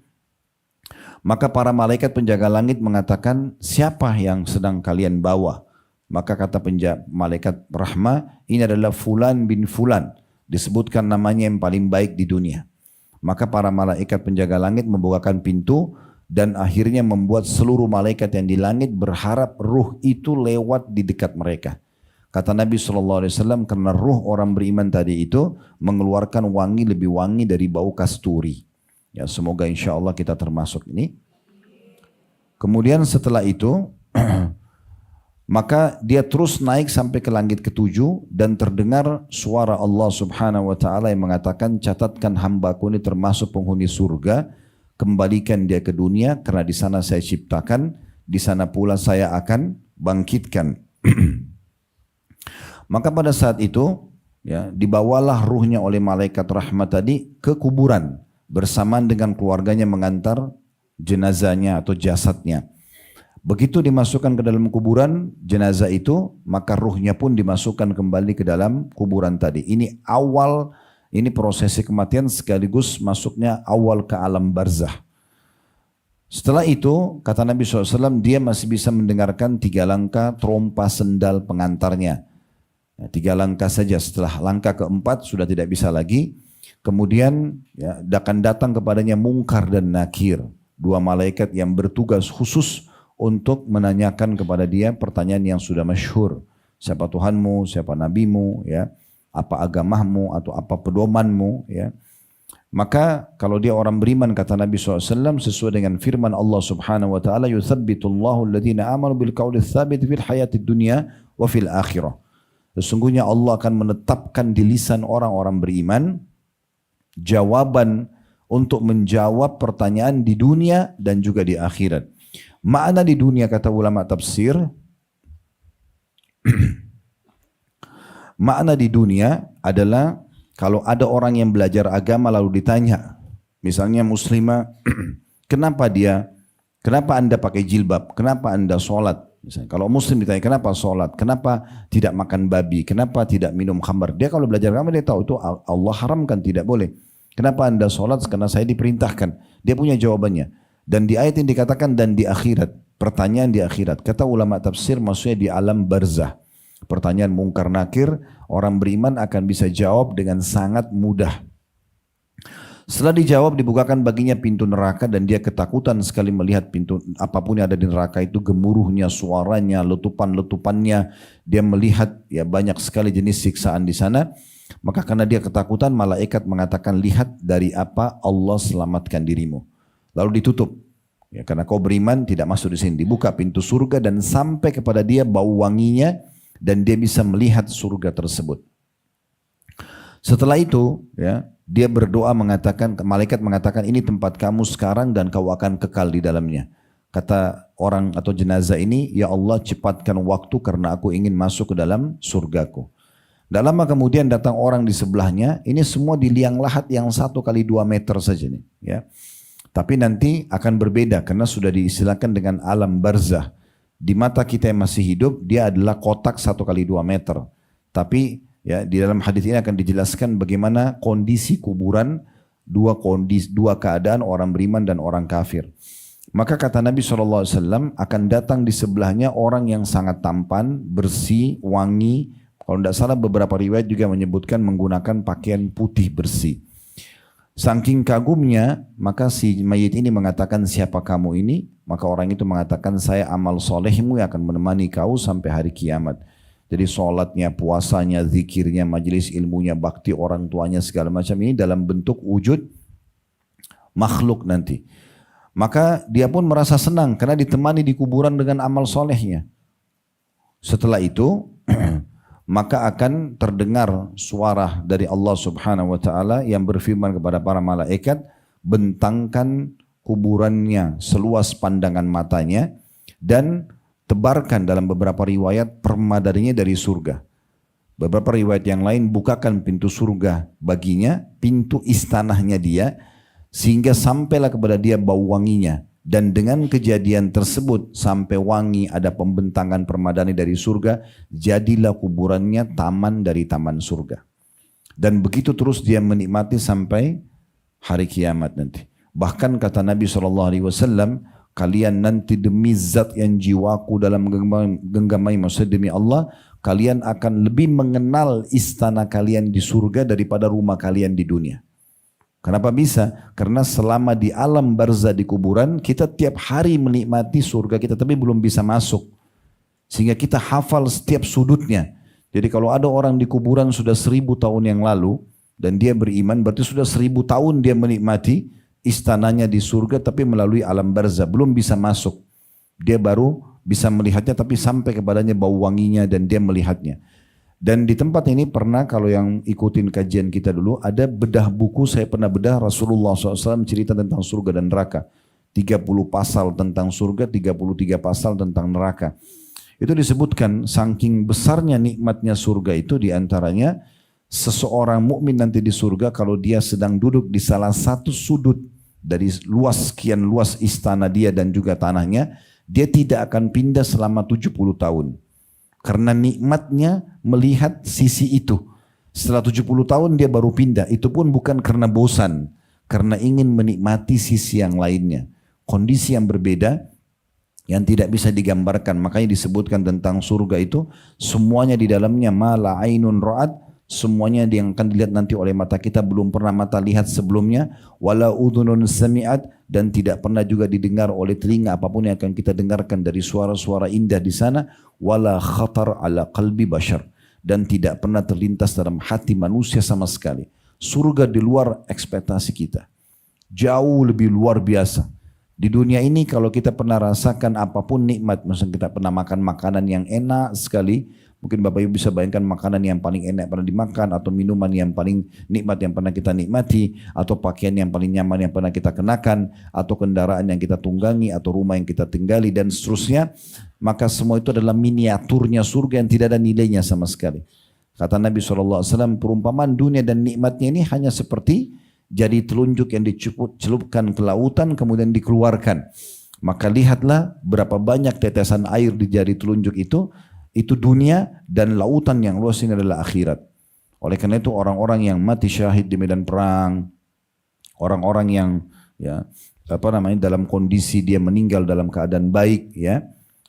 Maka para malaikat penjaga langit mengatakan, siapa yang sedang kalian bawa? Maka kata malaikat rahmah, ini adalah Fulan bin Fulan, disebutkan namanya yang paling baik di dunia. Maka para malaikat penjaga langit membukakan pintu dan akhirnya membuat seluruh malaikat yang di langit berharap ruh itu lewat di dekat mereka. Kata Nabi SAW, karena ruh orang beriman tadi itu mengeluarkan wangi lebih wangi dari bau kasturi. Ya, semoga insya Allah kita termasuk ini. Kemudian setelah itu, maka dia terus naik sampai ke langit ketujuh dan terdengar suara Allah Subhanahu wa taala yang mengatakan, catatkan hambaku ini termasuk penghuni surga, kembalikan dia ke dunia karena di sana saya ciptakan, di sana pula saya akan bangkitkan. Maka pada saat itu, ya, dibawalah ruhnya oleh malaikat rahmat tadi ke kuburan bersamaan dengan keluarganya mengantar jenazahnya atau jasadnya. Begitu dimasukkan ke dalam kuburan jenazah itu, maka ruhnya pun dimasukkan kembali ke dalam kuburan tadi. Ini awal, ini prosesi kematian sekaligus masuknya awal ke alam barzah. Setelah itu, kata Nabi SAW, dia masih bisa mendengarkan 3 langkah trompa sendal pengantarnya. 3 langkah saja, setelah langkah keempat sudah tidak bisa lagi. Kemudian ya, akan datang kepadanya Munkar dan Nakir, 2 malaikat yang bertugas khusus untuk menanyakan kepada dia pertanyaan yang sudah masyhur. Siapa Tuhanmu, siapa Nabimu, ya, apa agamamu atau apa pedomanmu, ya. Maka kalau dia orang beriman, kata Nabi SAW, sesuai dengan firman Allah Subhanahu wa taala, yuthabbitullahu alladhina amanu bil qawli tsabit fil hayatid dunya wa fil akhirah. Sesungguhnya Allah akan menetapkan di lisan orang-orang beriman jawaban untuk menjawab pertanyaan di dunia dan juga di akhirat. Makna di dunia, kata ulama tafsir, makna di dunia adalah kalau ada orang yang belajar agama lalu ditanya, misalnya muslimah, kenapa anda pakai jilbab, kenapa anda sholat? Misalnya, kalau muslim ditanya kenapa sholat, kenapa tidak makan babi, kenapa tidak minum khamar, dia kalau belajar agama dia tahu itu Allah haramkan, tidak boleh. Kenapa anda sholat? Karena saya diperintahkan. Dia punya jawabannya. Dan di ayat yang dikatakan dan di akhirat, pertanyaan di akhirat. Kata ulama tafsir maksudnya di alam barzah. Pertanyaan Munkar Nakir, orang beriman akan bisa jawab dengan sangat mudah. Setelah dijawab, dibukakan baginya pintu neraka dan dia ketakutan sekali melihat pintu apapun yang ada di neraka itu, gemuruhnya, suaranya, letupan-letupannya. Dia melihat ya banyak sekali jenis siksaan di sana. Maka karena dia ketakutan, malaikat mengatakan, lihat dari apa Allah selamatkan dirimu. Lalu ditutup. Ya, karena kau beriman tidak masuk di sini. Dibuka pintu surga dan sampai kepada dia bau wanginya dan dia bisa melihat surga tersebut. Setelah itu, ya, dia berdoa mengatakan, malaikat mengatakan, ini tempat kamu sekarang dan kau akan kekal di dalamnya. Kata orang atau jenazah ini, ya Allah cepatkan waktu karena aku ingin masuk ke dalam surgaku. Tak lama kemudian datang orang di sebelahnya, ini semua di liang lahat yang 1 kali 2 meter saja nih, ya. Tapi nanti akan berbeda karena sudah diistilahkan dengan alam barzah. Di mata kita yang masih hidup, dia adalah kotak 1 kali 2 meter. Tapi ya, di dalam hadis ini akan dijelaskan bagaimana kondisi kuburan, dua keadaan orang beriman dan orang kafir. Maka kata Nabi SAW, akan datang di sebelahnya orang yang sangat tampan, bersih, wangi. Kalau tidak salah beberapa riwayat juga menyebutkan menggunakan pakaian putih bersih. Saking kagumnya, maka si mayit ini mengatakan, siapa kamu ini? Maka orang itu mengatakan, saya amal solehmu yang akan menemani kau sampai hari kiamat. Jadi sholatnya, puasanya, zikirnya, majelis ilmunya, bakti orang tuanya, segala macam ini dalam bentuk wujud makhluk nanti. Maka dia pun merasa senang karena ditemani di kuburan dengan amal solehnya. Setelah itu, maka akan terdengar suara dari Allah Subhanahu wa taala yang berfirman kepada para malaikat, bentangkan kuburannya seluas pandangan matanya dan tebarkan dalam beberapa riwayat permadaninya dari surga. Beberapa riwayat yang lain, bukakan pintu surga baginya, pintu istanahnya dia, sehingga sampailah kepada dia bau wanginya. Dan dengan kejadian tersebut sampai wangi, ada pembentangan permadani dari surga, jadilah kuburannya taman dari taman surga. Dan begitu terus dia menikmati sampai hari kiamat nanti. Bahkan kata Nabi SAW, kalian nanti demi zat yang jiwaku dalam genggamai, maksudnya demi Allah, kalian akan lebih mengenal istana kalian di surga daripada rumah kalian di dunia. Kenapa bisa? Karena selama di alam barzah di kuburan, kita tiap hari menikmati surga kita, tapi belum bisa masuk. Sehingga kita hafal setiap sudutnya. Jadi kalau ada orang di kuburan sudah 1000 tahun yang lalu, dan dia beriman, berarti sudah 1000 tahun dia menikmati, istananya di surga tapi melalui alam barzah, belum bisa masuk. Dia baru bisa melihatnya tapi sampai kepadanya bau wanginya dan dia melihatnya. Dan di tempat ini pernah, kalau yang ikutin kajian kita dulu, ada bedah buku, saya pernah bedah Rasulullah SAW cerita tentang surga dan neraka. 30 pasal tentang surga, 33 pasal tentang neraka. Itu disebutkan saking besarnya nikmatnya surga itu, diantaranya seseorang mukmin nanti di surga kalau dia sedang duduk di salah satu sudut dari luas sekian luas istana dia dan juga tanahnya, dia tidak akan pindah selama 70 tahun. Karena nikmatnya melihat sisi itu. Setelah 70 tahun dia baru pindah. Itu pun bukan karena bosan. Karena ingin menikmati sisi yang lainnya. Kondisi yang berbeda yang tidak bisa digambarkan. Makanya disebutkan tentang surga itu. Semuanya di dalamnya ma la ainun ra'at. Semuanya yang akan dilihat nanti oleh mata kita belum pernah mata lihat sebelumnya, wala udhunun sami'at, dan tidak pernah juga didengar oleh telinga apapun yang akan kita dengarkan dari suara-suara indah di sana, wala khatar ala qalbi bashar, dan tidak pernah terlintas dalam hati manusia sama sekali. Surga di luar ekspektasi kita, jauh lebih luar biasa. Di dunia ini kalau kita pernah rasakan apapun nikmat, misalnya kita pernah makan makanan yang enak sekali, mungkin Bapak Ibu bisa bayangkan makanan yang paling enak pernah dimakan, atau minuman yang paling nikmat yang pernah kita nikmati, atau pakaian yang paling nyaman yang pernah kita kenakan, atau kendaraan yang kita tunggangi, atau rumah yang kita tinggali, dan seterusnya. Maka semua itu adalah miniaturnya surga yang tidak ada nilainya sama sekali. Kata Nabi SAW, perumpamaan dunia dan nikmatnya ini hanya seperti jadi telunjuk yang dicelupkan ke lautan kemudian dikeluarkan. Maka lihatlah berapa banyak tetesan air di jari telunjuk itu dunia, dan lautan yang luas ini adalah akhirat. Oleh karena itu orang-orang yang mati syahid di medan perang, orang-orang yang dalam kondisi dia meninggal dalam keadaan baik,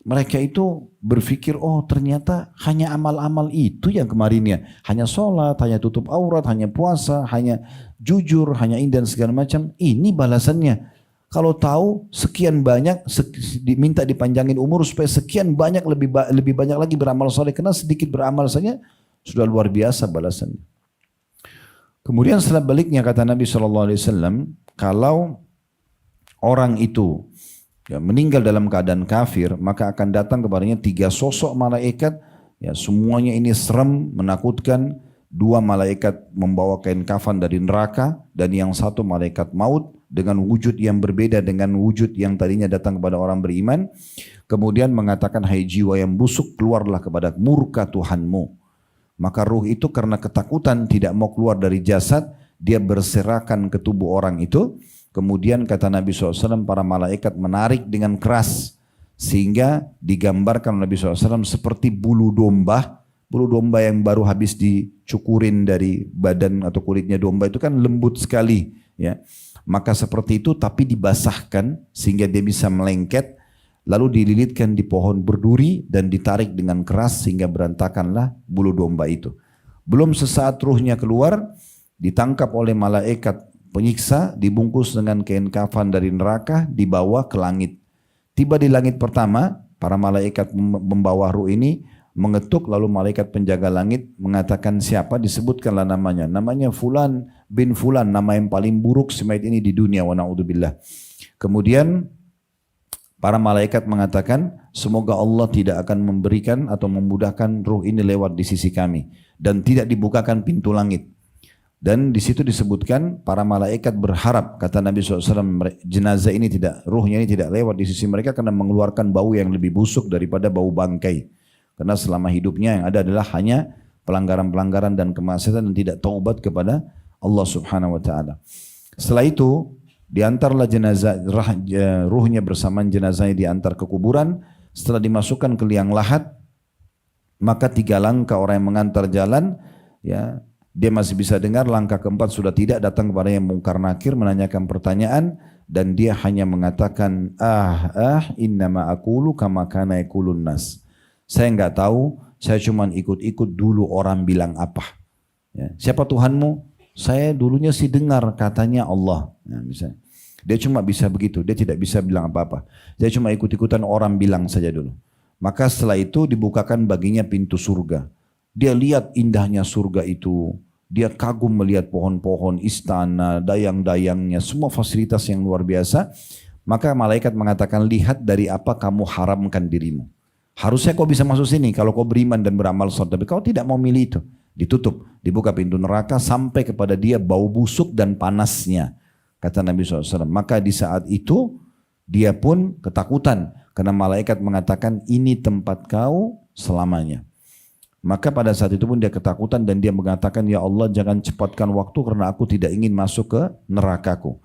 mereka itu berpikir, oh ternyata hanya amal-amal itu yang kemarinnya, hanya sholat, hanya tutup aurat, hanya puasa, hanya jujur, hanya ini dan segala macam, ini balasannya. Kalau tahu sekian banyak, diminta dipanjangin umur supaya sekian banyak lebih banyak lagi beramal soleh, karena sedikit beramal saja sudah luar biasa balasannya. Kemudian setelah baliknya kata Nabi SAW, kalau orang itu meninggal dalam keadaan kafir, maka akan datang kepadanya 3 sosok malaikat, semuanya ini serem, menakutkan. 2 malaikat membawa kain kafan dari neraka, dan yang 1 malaikat maut dengan wujud yang berbeda dengan wujud yang tadinya datang kepada orang beriman. Kemudian mengatakan, hai jiwa yang busuk, keluarlah kepada murka Tuhanmu. Maka ruh itu karena ketakutan tidak mau keluar dari jasad, dia berserakan ke tubuh orang itu. Kemudian kata Nabi SAW, para malaikat menarik dengan keras, sehingga digambarkan Nabi SAW seperti bulu domba yang baru habis dicukurin dari badan atau kulitnya domba itu kan lembut sekali, Maka seperti itu, tapi dibasahkan sehingga dia bisa melengket, lalu dililitkan di pohon berduri dan ditarik dengan keras sehingga berantakanlah bulu domba itu. Belum sesaat ruhnya keluar, ditangkap oleh malaikat penyiksa, dibungkus dengan kain kafan dari neraka, dibawa ke langit. Tiba di langit pertama, para malaikat membawa ruh ini mengetuk, lalu malaikat penjaga langit mengatakan siapa, disebutkanlah namanya Fulan bin Fulan, nama yang paling buruk semayit ini di dunia, wa na'udzubillah. Kemudian para malaikat mengatakan, semoga Allah tidak akan memberikan atau memudahkan ruh ini lewat di sisi kami, dan tidak dibukakan pintu langit. Dan di situ disebutkan para malaikat berharap, kata Nabi SAW, jenazah ini ruhnya ini tidak lewat di sisi mereka karena mengeluarkan bau yang lebih busuk daripada bau bangkai. Karena selama hidupnya yang ada adalah hanya pelanggaran-pelanggaran dan kemaksiatan dan tidak taubat kepada Allah Subhanahu wa taala. Setelah itu diantarlah jenazah, ruhnya bersamaan jenazahnya diantar ke kuburan. Setelah dimasukkan ke liang lahat, maka 3 langkah orang yang mengantar jalan, dia masih bisa dengar, langkah keempat sudah tidak, datang kepada yang mungkar nakir menanyakan pertanyaan, dan dia hanya mengatakan innama aqulu kama kana yaqulun nas. Saya enggak tahu, saya cuma ikut-ikut dulu orang bilang apa. Siapa Tuhanmu? Saya dulunya sih dengar katanya Allah. Misalnya. Dia cuma bisa begitu, dia tidak bisa bilang apa-apa. Dia cuma ikut-ikutan orang bilang saja dulu. Maka setelah itu dibukakan baginya pintu surga. Dia lihat indahnya surga itu, dia kagum melihat pohon-pohon, istana, dayang-dayangnya, semua fasilitas yang luar biasa. Maka malaikat mengatakan, lihat dari apa kamu haramkan dirimu. Harusnya kau bisa masuk sini kalau kau beriman dan beramal saleh, tapi kau tidak mau milih itu. Ditutup, dibuka pintu neraka sampai kepada dia bau busuk dan panasnya. Kata Nabi SAW. Maka di saat itu dia pun ketakutan karena malaikat mengatakan ini tempat kau selamanya. Maka pada saat itu pun dia ketakutan dan dia mengatakan, ya Allah jangan cepatkan waktu karena aku tidak ingin masuk ke nerakaku.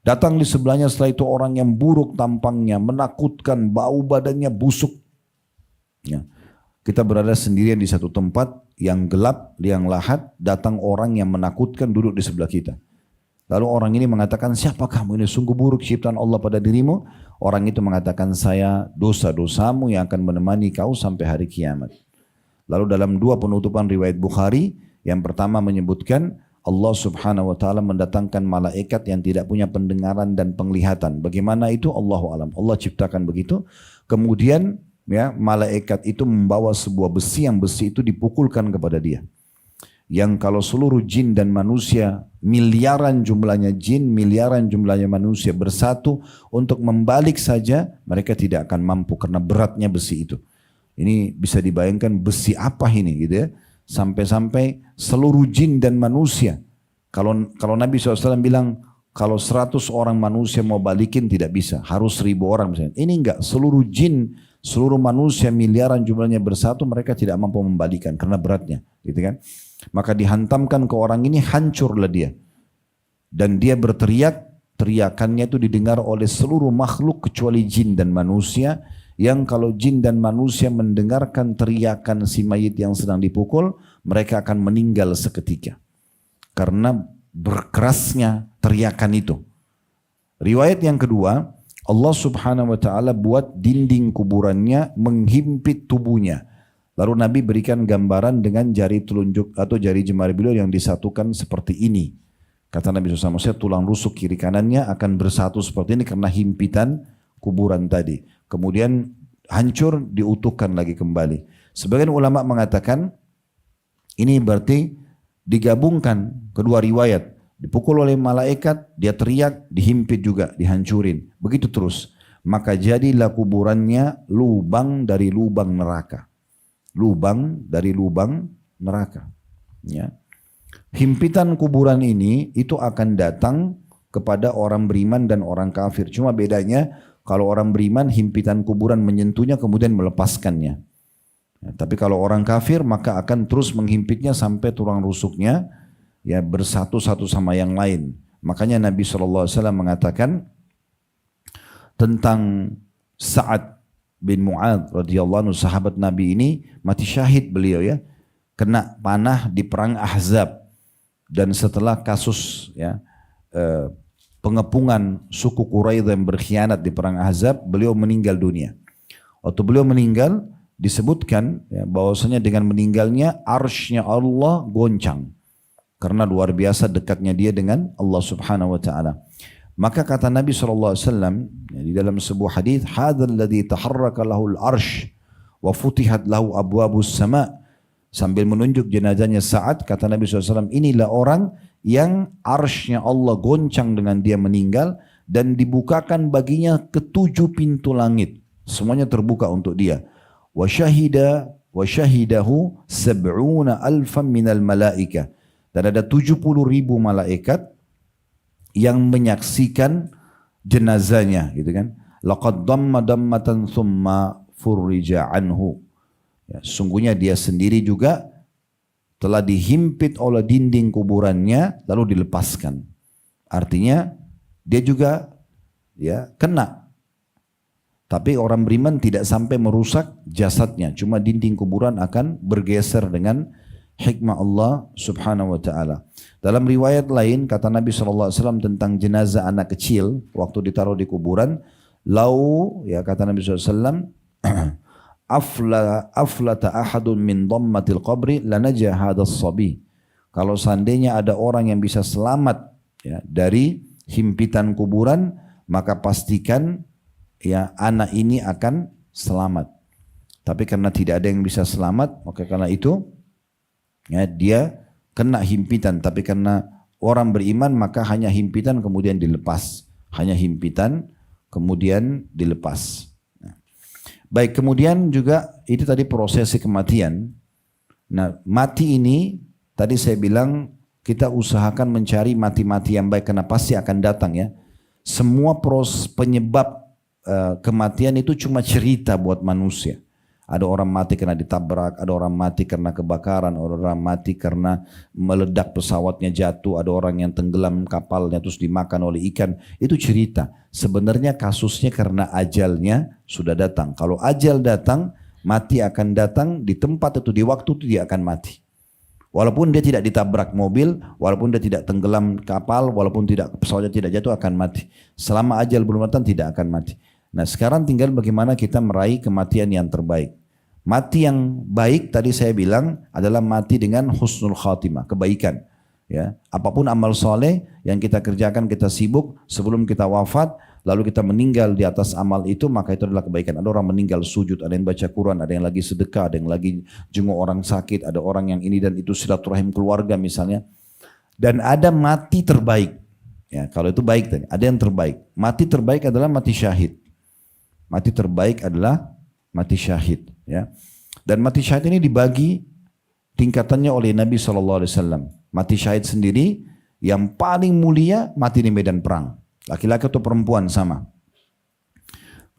Datang di sebelahnya setelah itu orang yang buruk tampangnya, menakutkan, bau badannya busuk. Ya. Kita berada sendirian di satu tempat yang gelap, yang lahat, datang orang yang menakutkan duduk di sebelah kita. Lalu orang ini mengatakan, siapa kamu ini? Sungguh buruk ciptaan Allah pada dirimu. Orang itu mengatakan, saya dosa-dosamu yang akan menemani kau sampai hari kiamat. Lalu dalam dua penutupan riwayat Bukhari, yang pertama menyebutkan Allah subhanahu wa ta'ala mendatangkan malaikat yang tidak punya pendengaran dan penglihatan. Bagaimana itu? Allahu alam. Allah ciptakan begitu. Kemudian ya, malaikat itu membawa sebuah besi yang besi itu dipukulkan kepada dia. Yang kalau seluruh jin dan manusia, miliaran jumlahnya jin, miliaran jumlahnya manusia bersatu untuk membalik saja, mereka tidak akan mampu karena beratnya besi itu. Ini bisa dibayangkan besi apa ini gitu ya. Sampai-sampai seluruh jin dan manusia. Kalau Nabi SAW bilang, kalau 100 orang manusia mau balikin tidak bisa, harus 1000 orang misalnya. Ini enggak, seluruh jin, seluruh manusia miliaran jumlahnya bersatu, mereka tidak mampu membalikan karena beratnya, gitu kan? Maka dihantamkan ke orang ini, hancurlah dia. Dan dia berteriak, teriakannya itu didengar oleh seluruh makhluk kecuali jin dan manusia. Yang kalau jin dan manusia mendengarkan teriakan si mayit yang sedang dipukul, mereka akan meninggal seketika. Karena berkerasnya teriakan itu. Riwayat yang kedua, Allah subhanahu wa ta'ala buat dinding kuburannya menghimpit tubuhnya. Lalu Nabi berikan gambaran dengan jari telunjuk atau jari jemari beliau yang disatukan seperti ini. Kata Nabi SAW, saya tulang rusuk kiri kanannya akan bersatu seperti ini karena himpitan kuburan tadi. Kemudian hancur, diutuhkan lagi kembali. Sebagian ulama mengatakan ini berarti digabungkan kedua riwayat. Dipukul oleh malaikat, dia teriak, dihimpit juga, dihancurin. Begitu terus. Maka jadilah kuburannya lubang dari lubang neraka. Lubang dari lubang neraka. Ya. Himpitan kuburan ini itu akan datang kepada orang beriman dan orang kafir. Cuma bedanya, kalau orang beriman, himpitan kuburan menyentuhnya kemudian melepaskannya. Ya, tapi kalau orang kafir, maka akan terus menghimpitnya sampai tulang rusuknya ya bersatu satu sama yang lain. Makanya Nabi SAW mengatakan tentang Sa'ad bin Mu'adz radhiyallahu anhu, sahabat Nabi ini mati syahid beliau ya, kena panah di perang Ahzab. Dan setelah kasus ya pengepungan suku Quraidah yang berkhianat di perang Ahzab, beliau meninggal dunia. Waktu beliau meninggal, disebutkan ya, bahwasanya dengan meninggalnya arsy-Nya Allah goncang. Karena luar biasa dekatnya dia dengan Allah subhanahu wa ta'ala. Maka kata Nabi SAW ya, di dalam sebuah hadis, hadzal ladzi taharraka lahul arsy wa futihat lahu abwabus sama'. Sambil menunjuk jenazahnya Sa'ad, kata Nabi SAW, inilah orang yang arsy-Nya Allah goncang dengan dia meninggal dan dibukakan baginya ke-7 pintu langit. Semuanya terbuka untuk dia. Wa syahidahu sab'una alfan minal malaika. Dan ada 70.000 malaikat yang menyaksikan jenazahnya, gitu kan. Laqad damma dammatan thumma furrija anhu. Ya, sungguhnya dia sendiri juga telah dihimpit oleh dinding kuburannya lalu dilepaskan. Artinya dia juga ya kena. Tapi orang beriman tidak sampai merusak jasadnya, cuma dinding kuburan akan bergeser dengan hikmah Allah subhanahu wa ta'ala. Dalam riwayat lain kata Nabi SAW tentang jenazah anak kecil waktu ditaruh di kuburan, lau ya kata Nabi SAW, aflata ahadun min dhammatil qabri lanajah hadas sabi. Kalau seandainya ada orang yang bisa selamat ya, dari himpitan kuburan, maka pastikan ya anak ini akan selamat. Tapi karena tidak ada yang bisa selamat, maka karena itu ya, dia kena himpitan, tapi karena orang beriman maka hanya himpitan kemudian dilepas. Hanya himpitan kemudian dilepas. Baik, kemudian juga itu tadi prosesi kematian. Nah, mati ini tadi saya bilang kita usahakan mencari mati-mati yang baik karena pasti akan datang ya. Semua penyebab kematian itu cuma cerita buat manusia. Ada orang mati karena ditabrak, ada orang mati karena kebakaran, ada orang mati karena meledak pesawatnya jatuh, ada orang yang tenggelam kapalnya terus dimakan oleh ikan. Itu cerita. Sebenarnya kasusnya karena ajalnya sudah datang. Kalau ajal datang, mati akan datang di tempat itu, di waktu itu dia akan mati. Walaupun dia tidak ditabrak mobil, walaupun dia tidak tenggelam kapal, walaupun pesawatnya tidak jatuh akan mati. Selama ajal belum datang tidak akan mati. Nah sekarang tinggal bagaimana kita meraih kematian yang terbaik. Mati yang baik tadi saya bilang adalah mati dengan husnul khatimah, kebaikan. Ya, apapun amal soleh yang kita kerjakan, kita sibuk sebelum kita wafat, lalu kita meninggal di atas amal itu, maka itu adalah kebaikan. Ada orang meninggal sujud, ada yang baca Quran, ada yang lagi sedekah, ada yang lagi jenguk orang sakit, ada orang yang ini dan itu silaturahim keluarga misalnya. Dan ada mati terbaik. Ya, kalau itu baik tadi, ada yang terbaik. Mati terbaik adalah mati syahid. Mati terbaik adalah mati syahid. Ya. Dan mati syahid ini dibagi tingkatannya oleh Nabi SAW. Mati syahid sendiri yang paling mulia mati di medan perang. Laki-laki atau perempuan sama.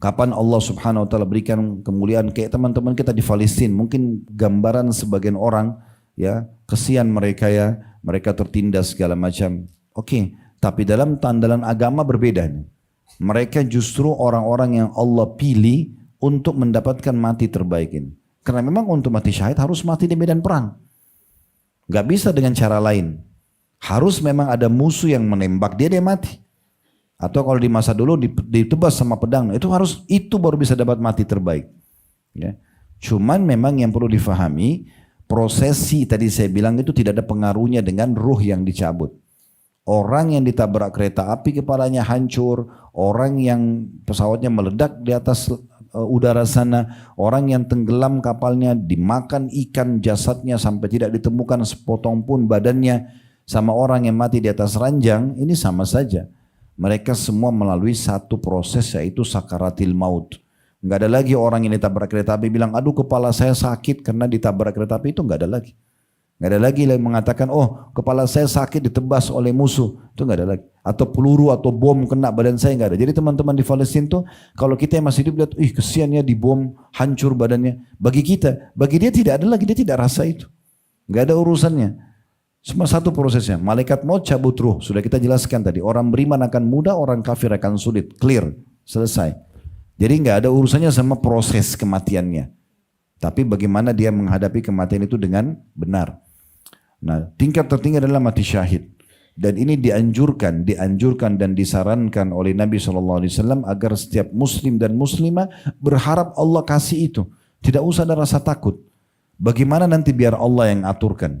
Kapan Allah Subhanahu Wa Taala berikan kemuliaan kayak teman-teman kita di Palestina, mungkin gambaran sebagian orang ya, kesian mereka ya, mereka tertindas segala macam. Oke, tapi dalam tandalan agama berbeda nih. Mereka justru orang-orang yang Allah pilih untuk mendapatkan mati terbaik ini. Karena memang untuk mati syahid harus mati di medan perang. Gak bisa dengan cara lain. Harus memang ada musuh yang menembak dia mati. Atau kalau di masa dulu ditebas sama pedang, itu baru bisa dapat mati terbaik. Ya. Cuman memang yang perlu difahami, prosesi tadi saya bilang itu tidak ada pengaruhnya dengan ruh yang dicabut. Orang yang ditabrak kereta api kepalanya hancur, orang yang pesawatnya meledak di atas udara sana, orang yang tenggelam kapalnya dimakan ikan jasadnya sampai tidak ditemukan sepotong pun badannya, sama orang yang mati di atas ranjang, ini sama saja. Mereka semua melalui satu proses yaitu sakaratil maut. Enggak ada lagi orang yang ditabrak kereta api bilang, aduh kepala saya sakit karena ditabrak kereta api, itu enggak ada lagi. Nggak ada lagi yang mengatakan, oh kepala saya sakit ditebas oleh musuh. Itu nggak ada lagi. Atau peluru atau bom kena badan saya, nggak ada. Jadi teman-teman di Palestina tuh, kalau kita yang masih hidup lihat, kesian ya di bom, hancur badannya. Bagi kita, bagi dia tidak ada lagi, dia tidak rasa itu. Nggak ada urusannya. Cuma satu prosesnya, malaikat maut cabut ruh. Sudah kita jelaskan tadi, orang beriman akan mudah, orang kafir akan sulit. Clear, selesai. Jadi nggak ada urusannya sama proses kematiannya. Tapi bagaimana dia menghadapi kematian itu dengan benar. Nah, tingkat tertinggi adalah mati syahid. Dan ini dianjurkan dan disarankan oleh Nabi SAW agar setiap muslim dan muslimah berharap Allah kasih itu. Tidak usah ada rasa takut. Bagaimana nanti biar Allah yang aturkan.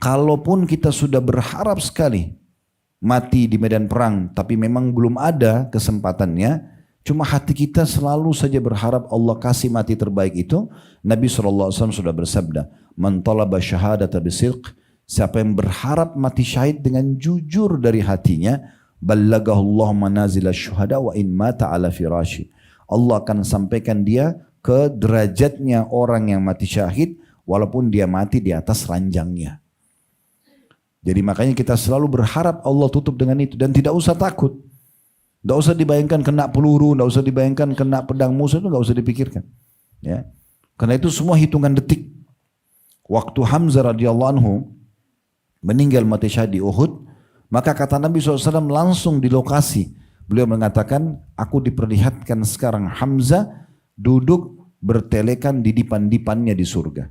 Kalaupun kita sudah berharap sekali mati di medan perang, tapi memang belum ada kesempatannya, cuma hati kita selalu saja berharap Allah kasih mati terbaik itu. Nabi SAW sudah bersabda, man talaba syahadata bisidq, siapa yang berharap mati syahid dengan jujur dari hatinya, ballagahu Allah manazil syuhada wa in mata ala firashi. Allah akan sampaikan dia ke derajatnya orang yang mati syahid walaupun dia mati di atas ranjangnya. Jadi makanya kita selalu berharap Allah tutup dengan itu dan tidak usah takut. Tidak usah dibayangkan kena peluru, tidak usah dibayangkan kena pedang musuh, itu tidak usah dipikirkan. Ya. Karena itu semua hitungan detik. Waktu Hamzah radhiyallahu anhu meninggal mati syahid di Uhud, maka kata Nabi SAW langsung di lokasi. Beliau mengatakan, aku diperlihatkan sekarang Hamzah duduk bertelekan di dipan-dipannya di surga.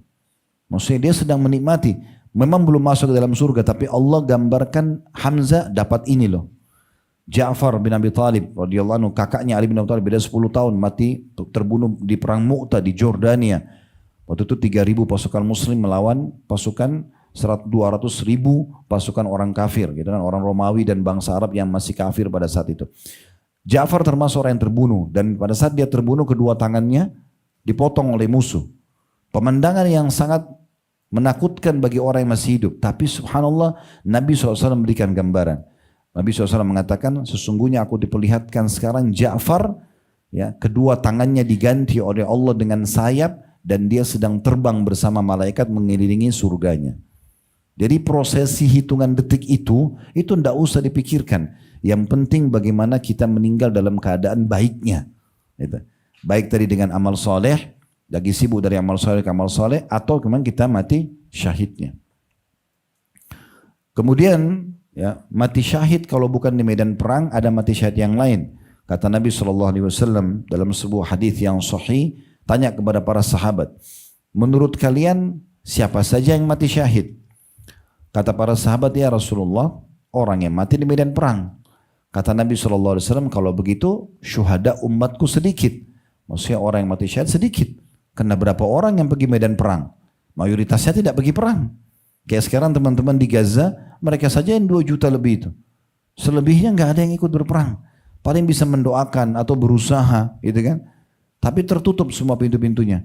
Maksudnya dia sedang menikmati. Memang belum masuk ke dalam surga, tapi Allah gambarkan Hamzah dapat ini loh. Ja'far bin Abi Thalib radhiyallahu anhu, kakaknya Ali bin Abi Thalib, beda 10 tahun, mati terbunuh di perang Mu'tah di Jordania. Waktu itu 3.000 pasukan muslim melawan pasukan 200.000 pasukan orang kafir, gitu kan, orang Romawi dan bangsa Arab yang masih kafir pada saat itu. Ja'far termasuk orang yang terbunuh, dan pada saat dia terbunuh kedua tangannya dipotong oleh musuh. Pemandangan yang sangat menakutkan bagi orang yang masih hidup. Tapi subhanallah, Nabi SAW memberikan gambaran. Nabi SAW mengatakan, sesungguhnya aku diperlihatkan sekarang Ja'far, ya, kedua tangannya diganti oleh Allah dengan sayap, dan dia sedang terbang bersama malaikat mengelilingi surganya. Jadi prosesi hitungan detik itu tidak usah dipikirkan. Yang penting bagaimana kita meninggal dalam keadaan baiknya. Gitu. Baik tadi dengan amal soleh, lagi sibuk dari amal soleh ke amal soleh, atau kemudian kita mati syahidnya. Kemudian ya, mati syahid kalau bukan di medan perang, ada mati syahid yang lain. Kata Nabi SAW dalam sebuah hadis yang sahih, tanya kepada para sahabat, menurut kalian siapa saja yang mati syahid? Kata para sahabat, ya Rasulullah, orang yang mati di medan perang. Kata Nabi SAW, kalau begitu syuhada umatku sedikit. Maksudnya orang yang mati syahid sedikit. Karena berapa orang yang pergi medan perang? Mayoritasnya tidak pergi perang. Kayak sekarang teman-teman di Gaza, mereka saja yang 2 juta lebih itu. Selebihnya nggak ada yang ikut berperang. Paling bisa mendoakan atau berusaha, gitu kan? Tapi tertutup semua pintu-pintunya.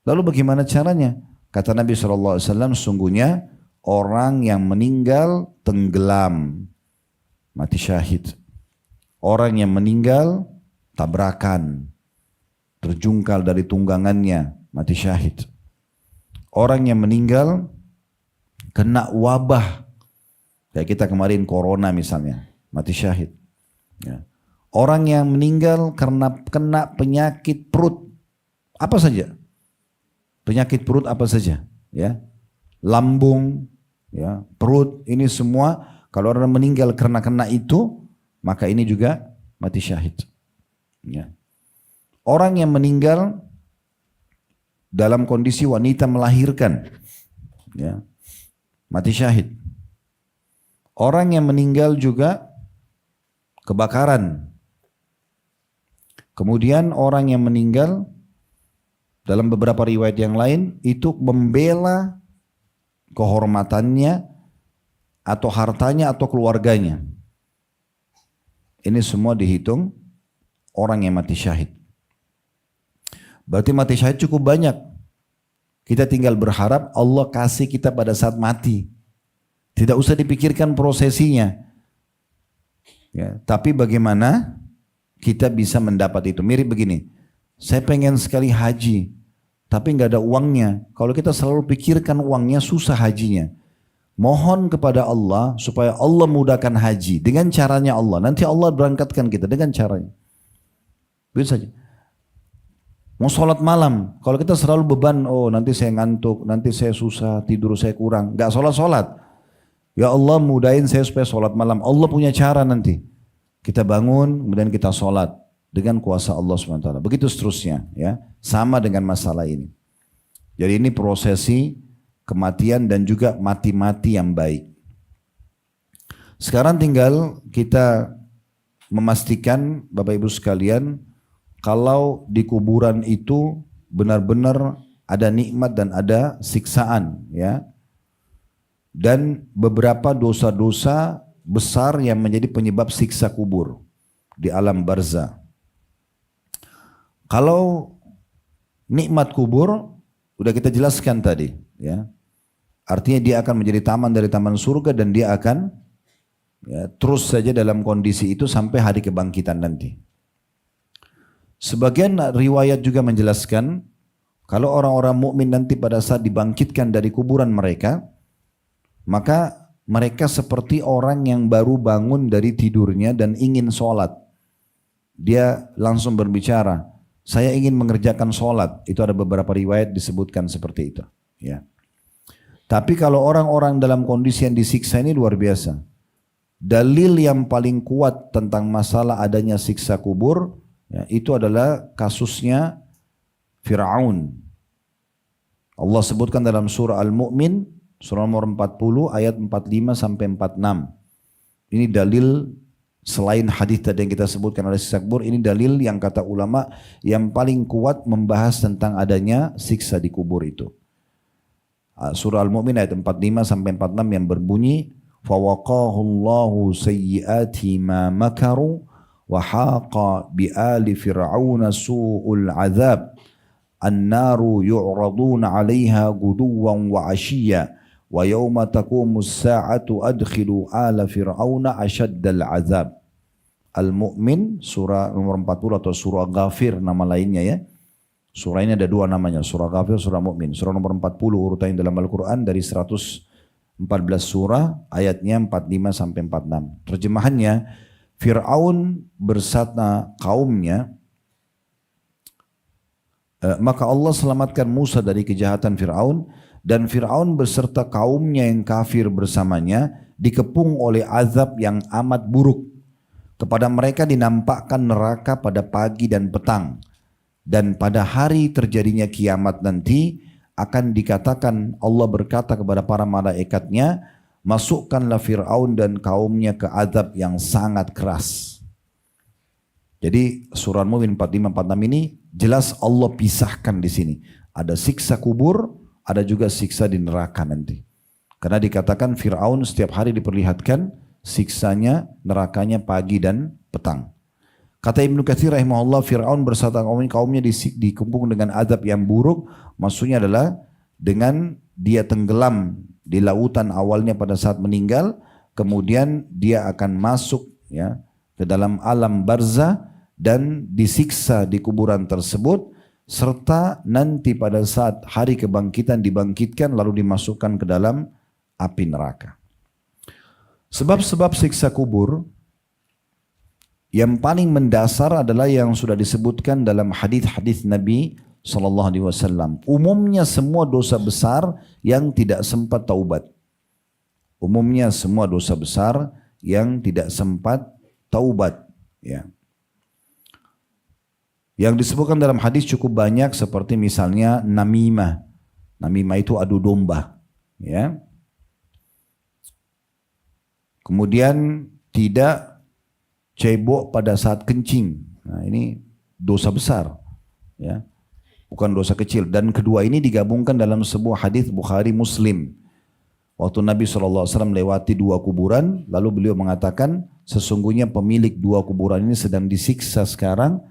Lalu bagaimana caranya? Kata Nabi SAW, sungguhnya orang yang meninggal tenggelam, mati syahid. Orang yang meninggal tabrakan, terjungkal dari tunggangannya, mati syahid. Orang yang meninggal kena wabah, kayak kita kemarin corona misalnya, mati syahid. Ya. Orang yang meninggal karena kena penyakit perut, apa saja, penyakit perut apa saja, ya, lambung, ya, perut, ini semua kalau orang meninggal karena kena itu, maka ini juga mati syahid. Ya. Orang yang meninggal dalam kondisi wanita melahirkan, ya, mati syahid. Orang yang meninggal juga kebakaran. Kemudian orang yang meninggal dalam beberapa riwayat yang lain itu membela kehormatannya atau hartanya atau keluarganya. Ini semua dihitung orang yang mati syahid. Berarti mati syahid cukup banyak. Kita tinggal berharap Allah kasih kita pada saat mati. Tidak usah dipikirkan prosesinya. Ya, tapi bagaimana kita bisa mendapat itu? Mirip begini, saya pengen sekali haji, tapi nggak ada uangnya. Kalau kita selalu pikirkan uangnya, susah hajinya. Mohon kepada Allah supaya Allah mudahkan haji dengan caranya Allah. Nanti Allah berangkatkan kita dengan caranya. Begitu saja. Mau sholat malam, kalau kita selalu beban, oh nanti saya ngantuk, nanti saya susah, tidur saya kurang, nggak sholat. Ya Allah mudahin saya supaya sholat malam. Allah punya cara nanti. Kita bangun, kemudian kita sholat dengan kuasa Allah SWT. Begitu seterusnya, ya, sama dengan masalah ini. Jadi ini prosesi kematian dan juga mati-mati yang baik. Sekarang tinggal kita memastikan Bapak Ibu sekalian, kalau di kuburan itu benar-benar ada nikmat dan ada siksaan, ya. Dan beberapa dosa-dosa besar yang menjadi penyebab siksa kubur di alam barzah. Kalau nikmat kubur udah kita jelaskan tadi, ya. Artinya dia akan menjadi taman dari taman surga dan dia akan, ya, terus saja dalam kondisi itu sampai hari kebangkitan nanti. Sebagian riwayat juga menjelaskan kalau orang-orang mukmin nanti pada saat dibangkitkan dari kuburan mereka, maka mereka seperti orang yang baru bangun dari tidurnya dan ingin sholat. Dia langsung berbicara, saya ingin mengerjakan sholat. Itu ada beberapa riwayat disebutkan seperti itu, ya. Tapi kalau orang-orang dalam kondisi yang disiksa ini luar biasa. Dalil yang paling kuat tentang masalah adanya siksa kubur, ya, itu adalah kasusnya Fir'aun. Allah sebutkan dalam surah Al-Mu'min, surah nomor 40 ayat 45 sampai 46. Ini dalil selain hadis tadi yang kita sebutkan oleh siksa kubur, ini dalil yang kata ulama yang paling kuat membahas tentang adanya siksa di kubur itu. Surah Al-Mu'min ayat 45 sampai 46 yang berbunyi, فَوَقَاهُ اللَّهُ سَيِّئَاتِ مَا مَكَرُوا وَحَاقَ بِآلِ فِرْعَوْنَ سُوءُ الْعَذَابِ An-naru yu'raduna 'alaiha guduwan wa 'ashiyya wa yawma taqumus sa'atu adkhilu ala fir'auna asyaddal 'adzab. Al-Mu'min surah nomor 40 atau surah Ghafir nama lainnya ya. Surah ini ada dua namanya, surah Ghafir, surah Mu'min. Surah nomor 40 urutan dalam Al-Quran dari 114 surah ayatnya 45 sampai 46. Terjemahannya, Fir'aun bersama kaumnya, maka Allah selamatkan Musa dari kejahatan Fir'aun, dan Fir'aun beserta kaumnya yang kafir bersamanya dikepung oleh azab yang amat buruk. Kepada mereka dinampakkan neraka pada pagi dan petang. Dan pada hari terjadinya kiamat nanti akan dikatakan, Allah berkata kepada para malaikatnya, masukkanlah Fir'aun dan kaumnya ke azab yang sangat keras. Jadi surah Mu'min 45-46 ini jelas Allah pisahkan di sini. Ada siksa kubur, ada juga siksa di neraka nanti. Karena dikatakan Fir'aun setiap hari diperlihatkan siksanya, nerakanya pagi dan petang. Kata Ibnu Katsir rahimahullah, Fir'aun beserta kaumnya dikepung dengan azab yang buruk. Maksudnya adalah dengan dia tenggelam di lautan awalnya pada saat meninggal, kemudian dia akan masuk ya ke dalam alam barzah dan disiksa di kuburan tersebut, serta nanti pada saat hari kebangkitan dibangkitkan lalu dimasukkan ke dalam api neraka. Sebab-sebab siksa kubur yang paling mendasar adalah yang sudah disebutkan dalam hadis-hadis Nabi SAW. Umumnya semua dosa besar yang tidak sempat taubat. Umumnya semua dosa besar yang tidak sempat taubat. Ya. Yang disebutkan dalam hadis cukup banyak seperti misalnya namimah. Namimah itu adu domba. Ya. Kemudian tidak cebok pada saat kencing. Nah ini dosa besar. Ya. Bukan dosa kecil. Dan kedua ini digabungkan dalam sebuah hadis Bukhari Muslim. Waktu Nabi SAW lewati dua kuburan, lalu beliau mengatakan, sesungguhnya pemilik dua kuburan ini sedang disiksa sekarang,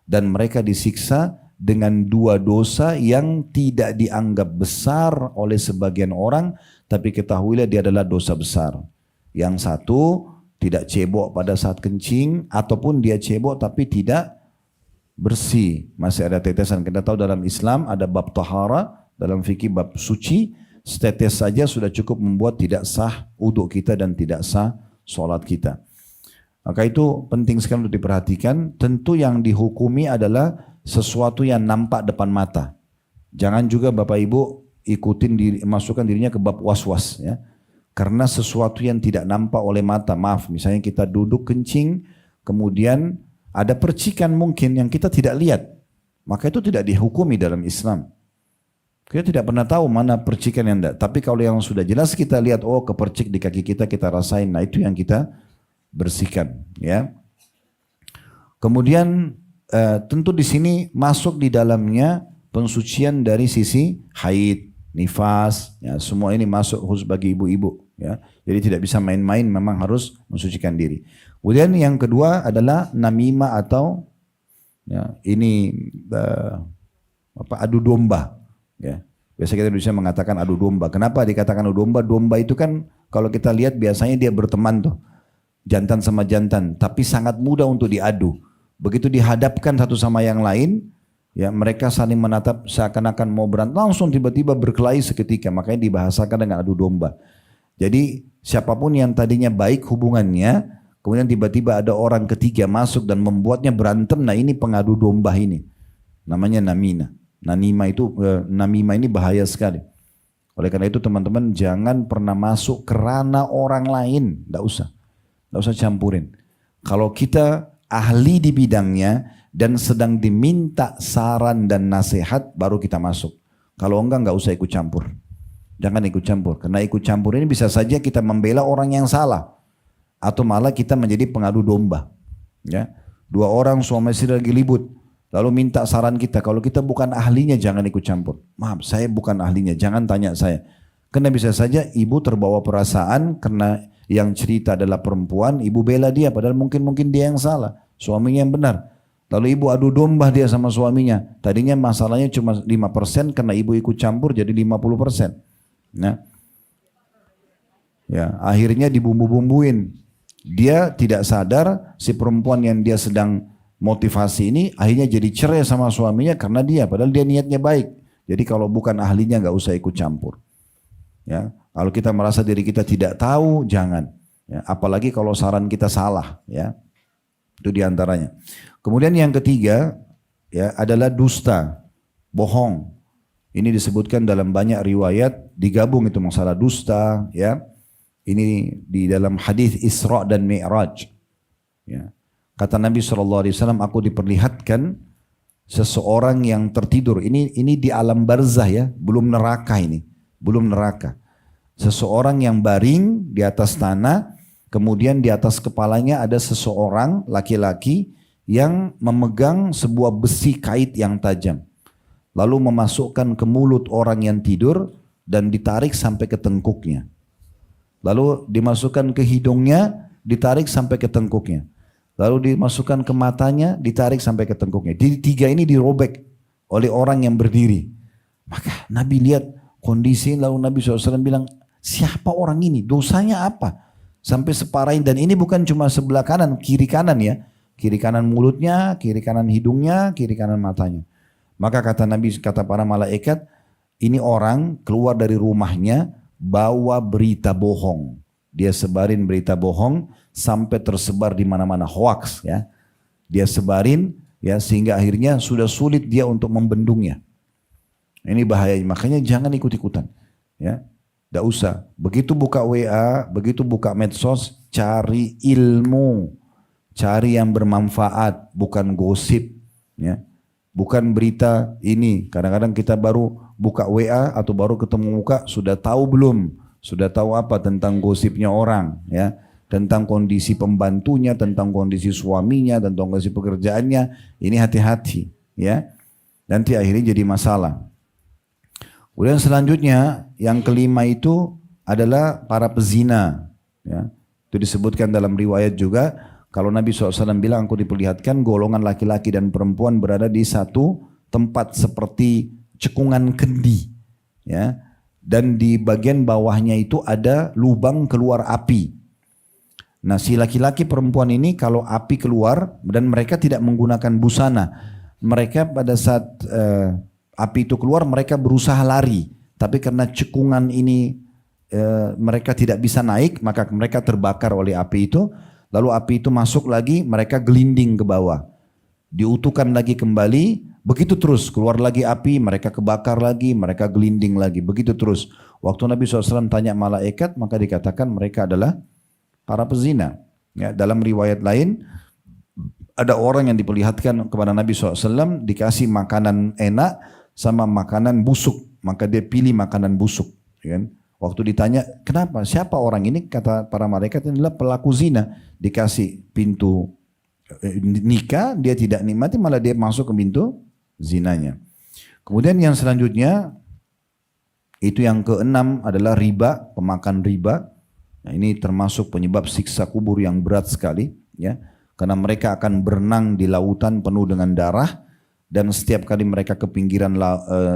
dan mereka disiksa dengan dua dosa yang tidak dianggap besar oleh sebagian orang, tapi ketahuilah dia adalah dosa besar. Yang satu tidak cebok pada saat kencing, ataupun dia cebok tapi tidak bersih, masih ada tetesan. Kita tahu dalam Islam ada bab tahara, dalam fikih bab suci, setetes saja sudah cukup membuat tidak sah wudu kita dan tidak sah sholat kita. Maka itu penting sekali untuk diperhatikan. Tentu yang dihukumi adalah sesuatu yang nampak depan mata. Jangan juga Bapak Ibu masukkan dirinya ke bab was-was ya. Karena sesuatu yang tidak nampak oleh mata, maaf, misalnya kita duduk kencing, kemudian ada percikan mungkin yang kita tidak lihat, maka itu tidak dihukumi dalam Islam. Kita tidak pernah tahu mana percikan yang tidak. Tapi kalau yang sudah jelas kita lihat, oh kepercik di kaki kita rasain, nah itu yang kita bersihkan. Ya. Kemudian tentu di sini masuk di dalamnya pensucian dari sisi haid, nifas, ya, semua ini masuk khusus bagi ibu-ibu. Ya, jadi tidak bisa main-main, memang harus mensucikan diri. Kemudian yang kedua adalah namimah atau ya, ini adu domba. Ya, biasa kita bisa mengatakan adu domba. Kenapa dikatakan adu domba? Domba itu kan kalau kita lihat biasanya dia berteman tuh, jantan sama jantan, tapi sangat mudah untuk diadu. Begitu dihadapkan satu sama yang lain, ya mereka saling menatap seakan-akan mau berantem, langsung tiba-tiba berkelahi seketika. Makanya dibahasakan dengan adu domba. Jadi siapapun yang tadinya baik hubungannya, kemudian tiba-tiba ada orang ketiga masuk dan membuatnya berantem, nah ini pengadu domba ini. Namanya namimah. Namimah ini bahaya sekali. Oleh karena itu teman-teman jangan pernah masuk ke ranah orang lain, tidak usah campurin. Kalau kita ahli di bidangnya dan sedang diminta saran dan nasihat, baru kita masuk. Kalau enggak usah ikut campur. Jangan ikut campur, karena ikut campur ini bisa saja kita membela orang yang salah, atau malah kita menjadi pengadu domba. Ya, dua orang suami istri lagi ribut, lalu minta saran kita. Kalau kita bukan ahlinya, jangan ikut campur. Maaf, saya bukan ahlinya, jangan tanya saya. Karena bisa saja ibu terbawa perasaan karena yang cerita adalah perempuan, ibu bela dia, padahal mungkin dia yang salah, suaminya yang benar. Lalu ibu adu domba dia sama suaminya. Tadinya masalahnya cuma 5% karena ibu ikut campur jadi 50%. Nah, ya, akhirnya dibumbu-bumbuin. Dia tidak sadar si perempuan yang dia sedang motivasi ini akhirnya jadi cerai sama suaminya karena dia. Padahal dia niatnya baik. Jadi kalau bukan ahlinya nggak usah ikut campur. Ya, kalau kita merasa diri kita tidak tahu, jangan. Ya, apalagi kalau saran kita salah. Ya, itu diantaranya. Kemudian yang ketiga ya adalah dusta, bohong. Ini disebutkan dalam banyak riwayat, digabung itu masalah dusta. Ya, ini di dalam hadis Isra dan Mi'raj. Ya. Kata Nabi SAW, aku diperlihatkan seseorang yang tertidur. Ini di alam barzah ya, belum neraka ini, belum neraka. Seseorang yang baring di atas tanah, kemudian di atas kepalanya ada seseorang laki-laki yang memegang sebuah besi kait yang tajam. Lalu memasukkan ke mulut orang yang tidur dan ditarik sampai ke tengkuknya. Lalu dimasukkan ke hidungnya, ditarik sampai ke tengkuknya. Lalu dimasukkan ke matanya, ditarik sampai ke tengkuknya. Jadi tiga ini dirobek oleh orang yang berdiri. Maka Nabi lihat kondisi, lalu Nabi SAW bilang, siapa orang ini? Dosanya apa? Sampai separah ini. Dan ini bukan cuma sebelah kanan, kiri kanan ya. Kiri kanan mulutnya, kiri kanan hidungnya, kiri kanan matanya. Maka kata Nabi, kata para malaikat, ini orang keluar dari rumahnya bawa berita bohong. Dia sebarin berita bohong sampai tersebar di mana-mana, hoax ya. Dia sebarin ya sehingga akhirnya sudah sulit dia untuk membendungnya. Ini bahaya, makanya jangan ikut-ikutan ya. Tidak usah. Begitu buka WA, begitu buka medsos, cari ilmu. Cari yang bermanfaat, bukan gosip, ya, bukan berita ini. Kadang-kadang kita baru buka WA atau baru ketemu muka sudah tahu belum, sudah tahu apa tentang gosipnya orang, ya, tentang kondisi pembantunya, tentang kondisi suaminya, tentang kondisi pekerjaannya. Ini hati-hati, ya. Nanti akhirnya jadi masalah. Kemudian selanjutnya yang kelima itu adalah para pezina, ya. Itu disebutkan dalam riwayat juga. Kalau Nabi SAW bilang, aku diperlihatkan golongan laki-laki dan perempuan berada di satu tempat seperti cekungan kendi. Ya. Dan di bagian bawahnya itu ada lubang keluar api. Nah si laki-laki perempuan ini kalau api keluar dan mereka tidak menggunakan busana. Mereka pada saat api itu keluar mereka berusaha lari. Tapi karena cekungan ini mereka tidak bisa naik, maka mereka terbakar oleh api itu. Lalu api itu masuk lagi, mereka gelinding ke bawah. Diutuhkan lagi kembali, begitu terus. Keluar lagi api, mereka kebakar lagi, mereka gelinding lagi. Begitu terus. Waktu Nabi SAW tanya malaikat, maka dikatakan mereka adalah para pezina. Ya, dalam riwayat lain, ada orang yang diperlihatkan kepada Nabi SAW, dikasih makanan enak sama makanan busuk. Maka dia pilih makanan busuk. Ya kan? Waktu ditanya, kenapa? Siapa orang ini? Kata para malaikat ini adalah pelaku zina. Dikasih pintu nikah, dia tidak nikmati, malah dia masuk ke pintu zinanya. Kemudian yang selanjutnya, itu yang keenam adalah riba, pemakan riba. Nah, ini termasuk penyebab siksa kubur yang berat sekali. Ya, karena mereka akan berenang di lautan penuh dengan darah. Dan setiap kali mereka ke pinggiran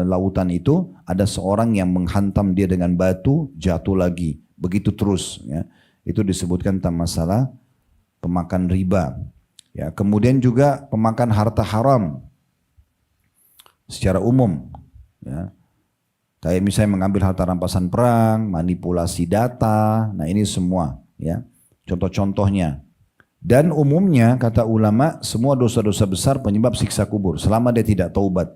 lautan itu, ada seorang yang menghantam dia dengan batu, jatuh lagi. Begitu terus. Ya. Itu disebutkan tentang masalah pemakan riba. Ya. Kemudian juga pemakan harta haram. Secara umum. Ya. Kayak misalnya mengambil harta rampasan perang, manipulasi data. Nah ini semua. Ya. Contoh-contohnya. Dan umumnya kata ulama semua dosa-dosa besar penyebab siksa kubur selama dia tidak taubat.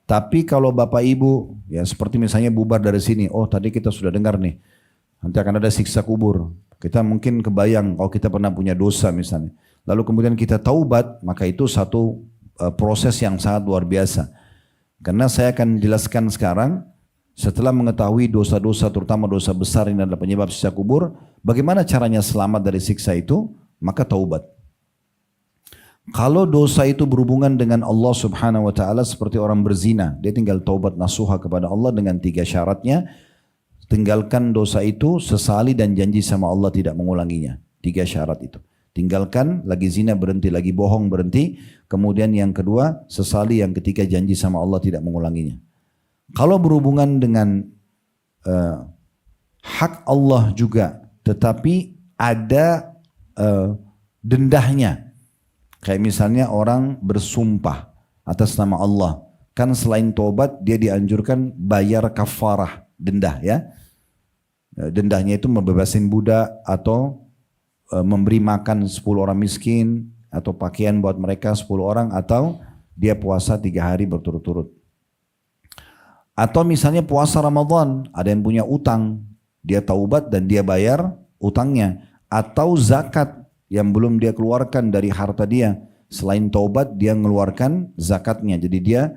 Tapi kalau bapak ibu ya seperti misalnya bubar dari sini, oh tadi kita sudah dengar nih nanti akan ada siksa kubur. Kita mungkin kebayang kalau kita pernah punya dosa misalnya. Lalu kemudian kita taubat, maka itu satu proses yang sangat luar biasa. Karena saya akan jelaskan sekarang setelah mengetahui dosa-dosa terutama dosa besar ini adalah penyebab siksa kubur, bagaimana caranya selamat dari siksa itu? Maka taubat. Kalau dosa itu berhubungan dengan Allah Subhanahu wa taala seperti orang berzina, dia tinggal taubat nasuha kepada Allah dengan 3 syaratnya. Tinggalkan dosa itu, sesali dan janji sama Allah tidak mengulanginya. 3 syarat itu. Tinggalkan, lagi zina berhenti, lagi bohong berhenti. Kemudian yang kedua, sesali yang ketiga janji sama Allah tidak mengulanginya. Kalau berhubungan dengan hak Allah juga, tetapi ada dendahnya. Kayak misalnya orang bersumpah atas nama Allah. Kan selain tobat dia dianjurkan bayar kafarah, dendah ya. Dendahnya itu membebasin budak atau memberi makan 10 orang miskin atau pakaian buat mereka 10 orang atau dia puasa 3 hari berturut-turut. Atau misalnya puasa Ramadan, ada yang punya utang, dia taubat dan dia bayar utangnya. Atau zakat yang belum dia keluarkan dari harta dia, selain taubat dia mengeluarkan zakatnya. Jadi dia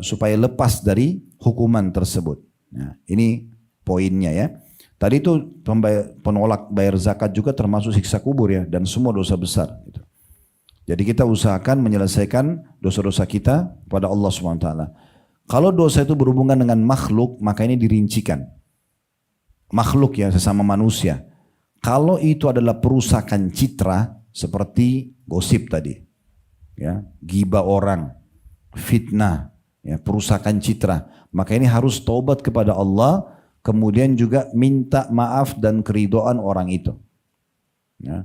supaya lepas dari hukuman tersebut. Nah, ini poinnya ya. Tadi itu penolak bayar zakat juga termasuk siksa kubur ya, dan semua dosa besar. Gitu. Jadi kita usahakan menyelesaikan dosa-dosa kita pada Allah SWT. Kalau dosa itu berhubungan dengan makhluk, maka ini dirincikan. Makhluk ya, sesama manusia. Kalau itu adalah perusakan citra, seperti gosip tadi, ya, ghibah orang, fitnah, ya, perusakan citra, maka ini harus taubat kepada Allah. Kemudian juga minta maaf dan keridhaan orang itu. Ya.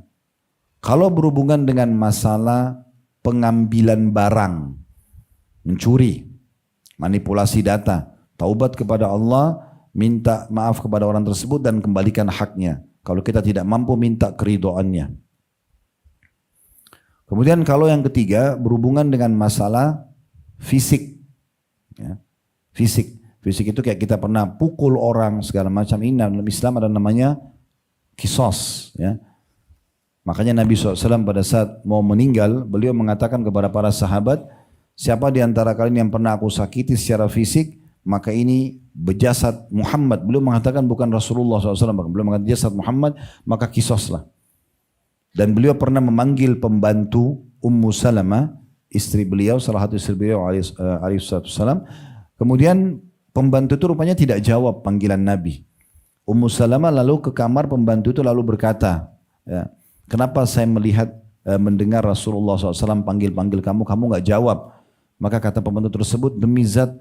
Kalau berhubungan dengan masalah pengambilan barang, mencuri, manipulasi data, taubat kepada Allah, minta maaf kepada orang tersebut dan kembalikan haknya. Kalau kita tidak mampu minta keridhaannya. Kemudian kalau yang ketiga berhubungan dengan masalah fisik. Ya. Fisik itu kayak kita pernah pukul orang segala macam. Ini dalam Islam ada namanya kisos. Ya. Makanya Nabi SAW pada saat mau meninggal, beliau mengatakan kepada para sahabat, siapa di antara kalian yang pernah aku sakiti secara fisik, maka ini berjasad Muhammad. Beliau mengatakan bukan Rasulullah SAW, beliau mengatakan jasad Muhammad, maka kisoslah. Dan beliau pernah memanggil pembantu Ummu Salamah, istri beliau, salah satu istri beliau alaihissalam. Kemudian pembantu itu rupanya tidak jawab panggilan Nabi. Ummu Salamah lalu ke kamar pembantu itu lalu berkata, ya, kenapa saya mendengar Rasulullah SAW panggil-panggil kamu nggak jawab? Maka kata pembantu tersebut, demi zat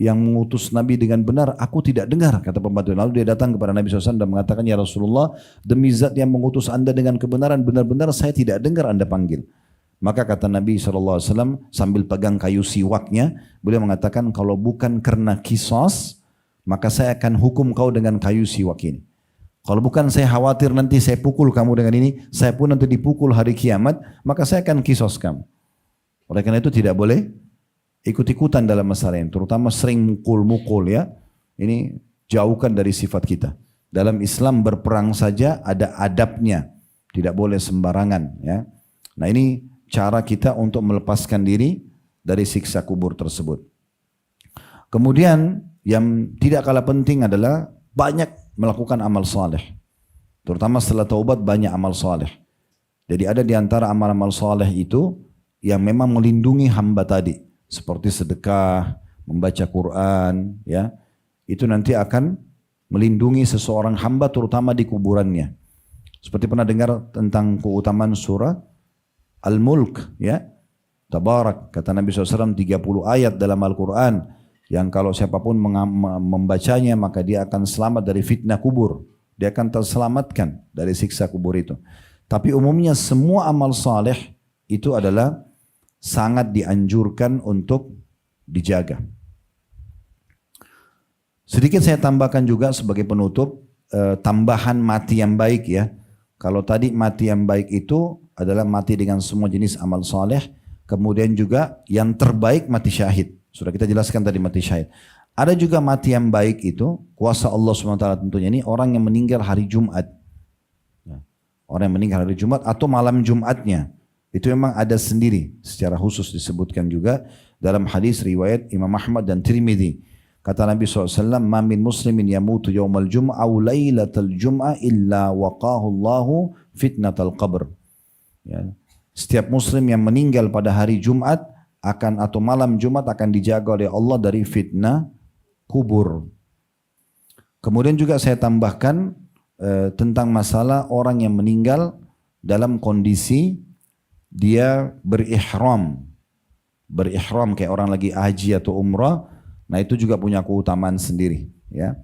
yang mengutus Nabi dengan benar, aku tidak dengar, kata pembantu. Lalu dia datang kepada Nabi SAW dan mengatakan, ya Rasulullah, demi zat yang mengutus anda dengan kebenaran, benar-benar saya tidak dengar anda panggil. Maka kata Nabi SAW sambil pegang kayu siwaknya, beliau mengatakan, kalau bukan karena kisos, maka saya akan hukum kau dengan kayu siwak ini. Kalau bukan saya khawatir nanti saya pukul kamu dengan ini, saya pun nanti dipukul hari kiamat, maka saya akan kisos kamu. Oleh karena itu tidak boleh ikut-ikutan dalam masalah ini, terutama sering mukul-mukul ya. Ini jauhkan dari sifat kita. Dalam Islam berperang saja ada adabnya, tidak boleh sembarangan ya. Nah ini cara kita untuk melepaskan diri dari siksa kubur tersebut. Kemudian yang tidak kalah penting adalah banyak melakukan amal saleh. Terutama setelah taubat banyak amal saleh. Jadi ada di antara amal-amal saleh itu yang memang melindungi hamba tadi, seperti sedekah, membaca Quran, ya. Itu nanti akan melindungi seseorang hamba terutama di kuburannya. Seperti pernah dengar tentang keutamaan surah Al-Mulk, ya. Tabarak, kata Nabi SAW 30 ayat dalam Al-Quran yang kalau siapapun membacanya maka dia akan selamat dari fitnah kubur. Dia akan terselamatkan dari siksa kubur itu. Tapi umumnya semua amal saleh itu adalah sangat dianjurkan untuk dijaga. Sedikit saya tambahkan juga sebagai penutup, tambahan mati yang baik ya. Kalau tadi mati yang baik itu adalah mati dengan semua jenis amal saleh, kemudian juga yang terbaik mati syahid. Sudah kita jelaskan tadi mati syahid. Ada juga mati yang baik itu, kuasa Allah SWT tentunya ini orang yang meninggal hari Jumat. Orang yang meninggal hari Jumat atau malam Jumatnya. Itu memang ada sendiri, secara khusus disebutkan juga dalam hadis riwayat Imam Ahmad dan Tirmidzi. Kata Nabi SAW, "Ma min muslimin yamutu yawmal jum'ah aw lailatal jum'ah illa waqahu Allahu fitnatal qabr." Ya. Setiap muslim yang meninggal pada hari Jumat atau malam Jumat akan dijaga oleh Allah dari fitnah kubur. Kemudian juga saya tambahkan tentang masalah orang yang meninggal dalam kondisi dia berihram. Berihram kayak orang lagi haji atau umrah. Nah itu juga punya keutamaan sendiri. Ya.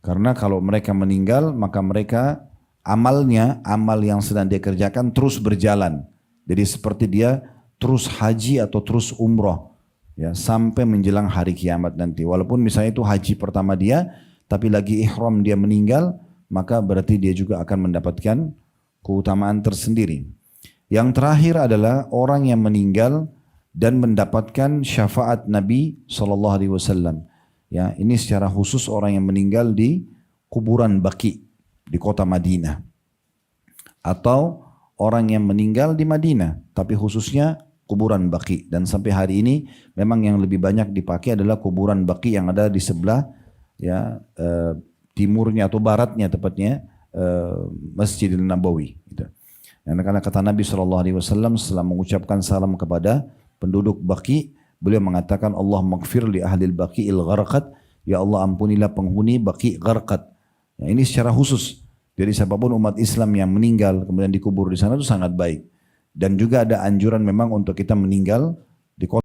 Karena kalau mereka meninggal maka mereka amalnya, amal yang sedang dia kerjakan terus berjalan. Jadi seperti dia terus haji atau terus umrah. Ya, sampai menjelang hari kiamat nanti. Walaupun misalnya itu haji pertama dia, tapi lagi ihram dia meninggal, maka berarti dia juga akan mendapatkan keutamaan tersendiri. Yang terakhir adalah orang yang meninggal dan mendapatkan syafaat Nabi SAW. Ya, ini secara khusus orang yang meninggal di kuburan Baqi di kota Madinah. Atau orang yang meninggal di Madinah, tapi khususnya kuburan Baqi. Dan sampai hari ini memang yang lebih banyak dipakai adalah kuburan Baqi yang ada di sebelah ya timurnya atau baratnya tepatnya Masjidil Nabawi. Gitu. Karena kata Nabi SAW setelah mengucapkan salam kepada penduduk Baqi, beliau mengatakan Allah maghfir li ahlil Baqi'il gharqad, ya Allah ampunilah penghuni Baqi gharqad. Ya, ini secara khusus. Jadi siapapun umat Islam yang meninggal kemudian dikubur di sana itu sangat baik. Dan juga ada anjuran memang untuk kita meninggal di kota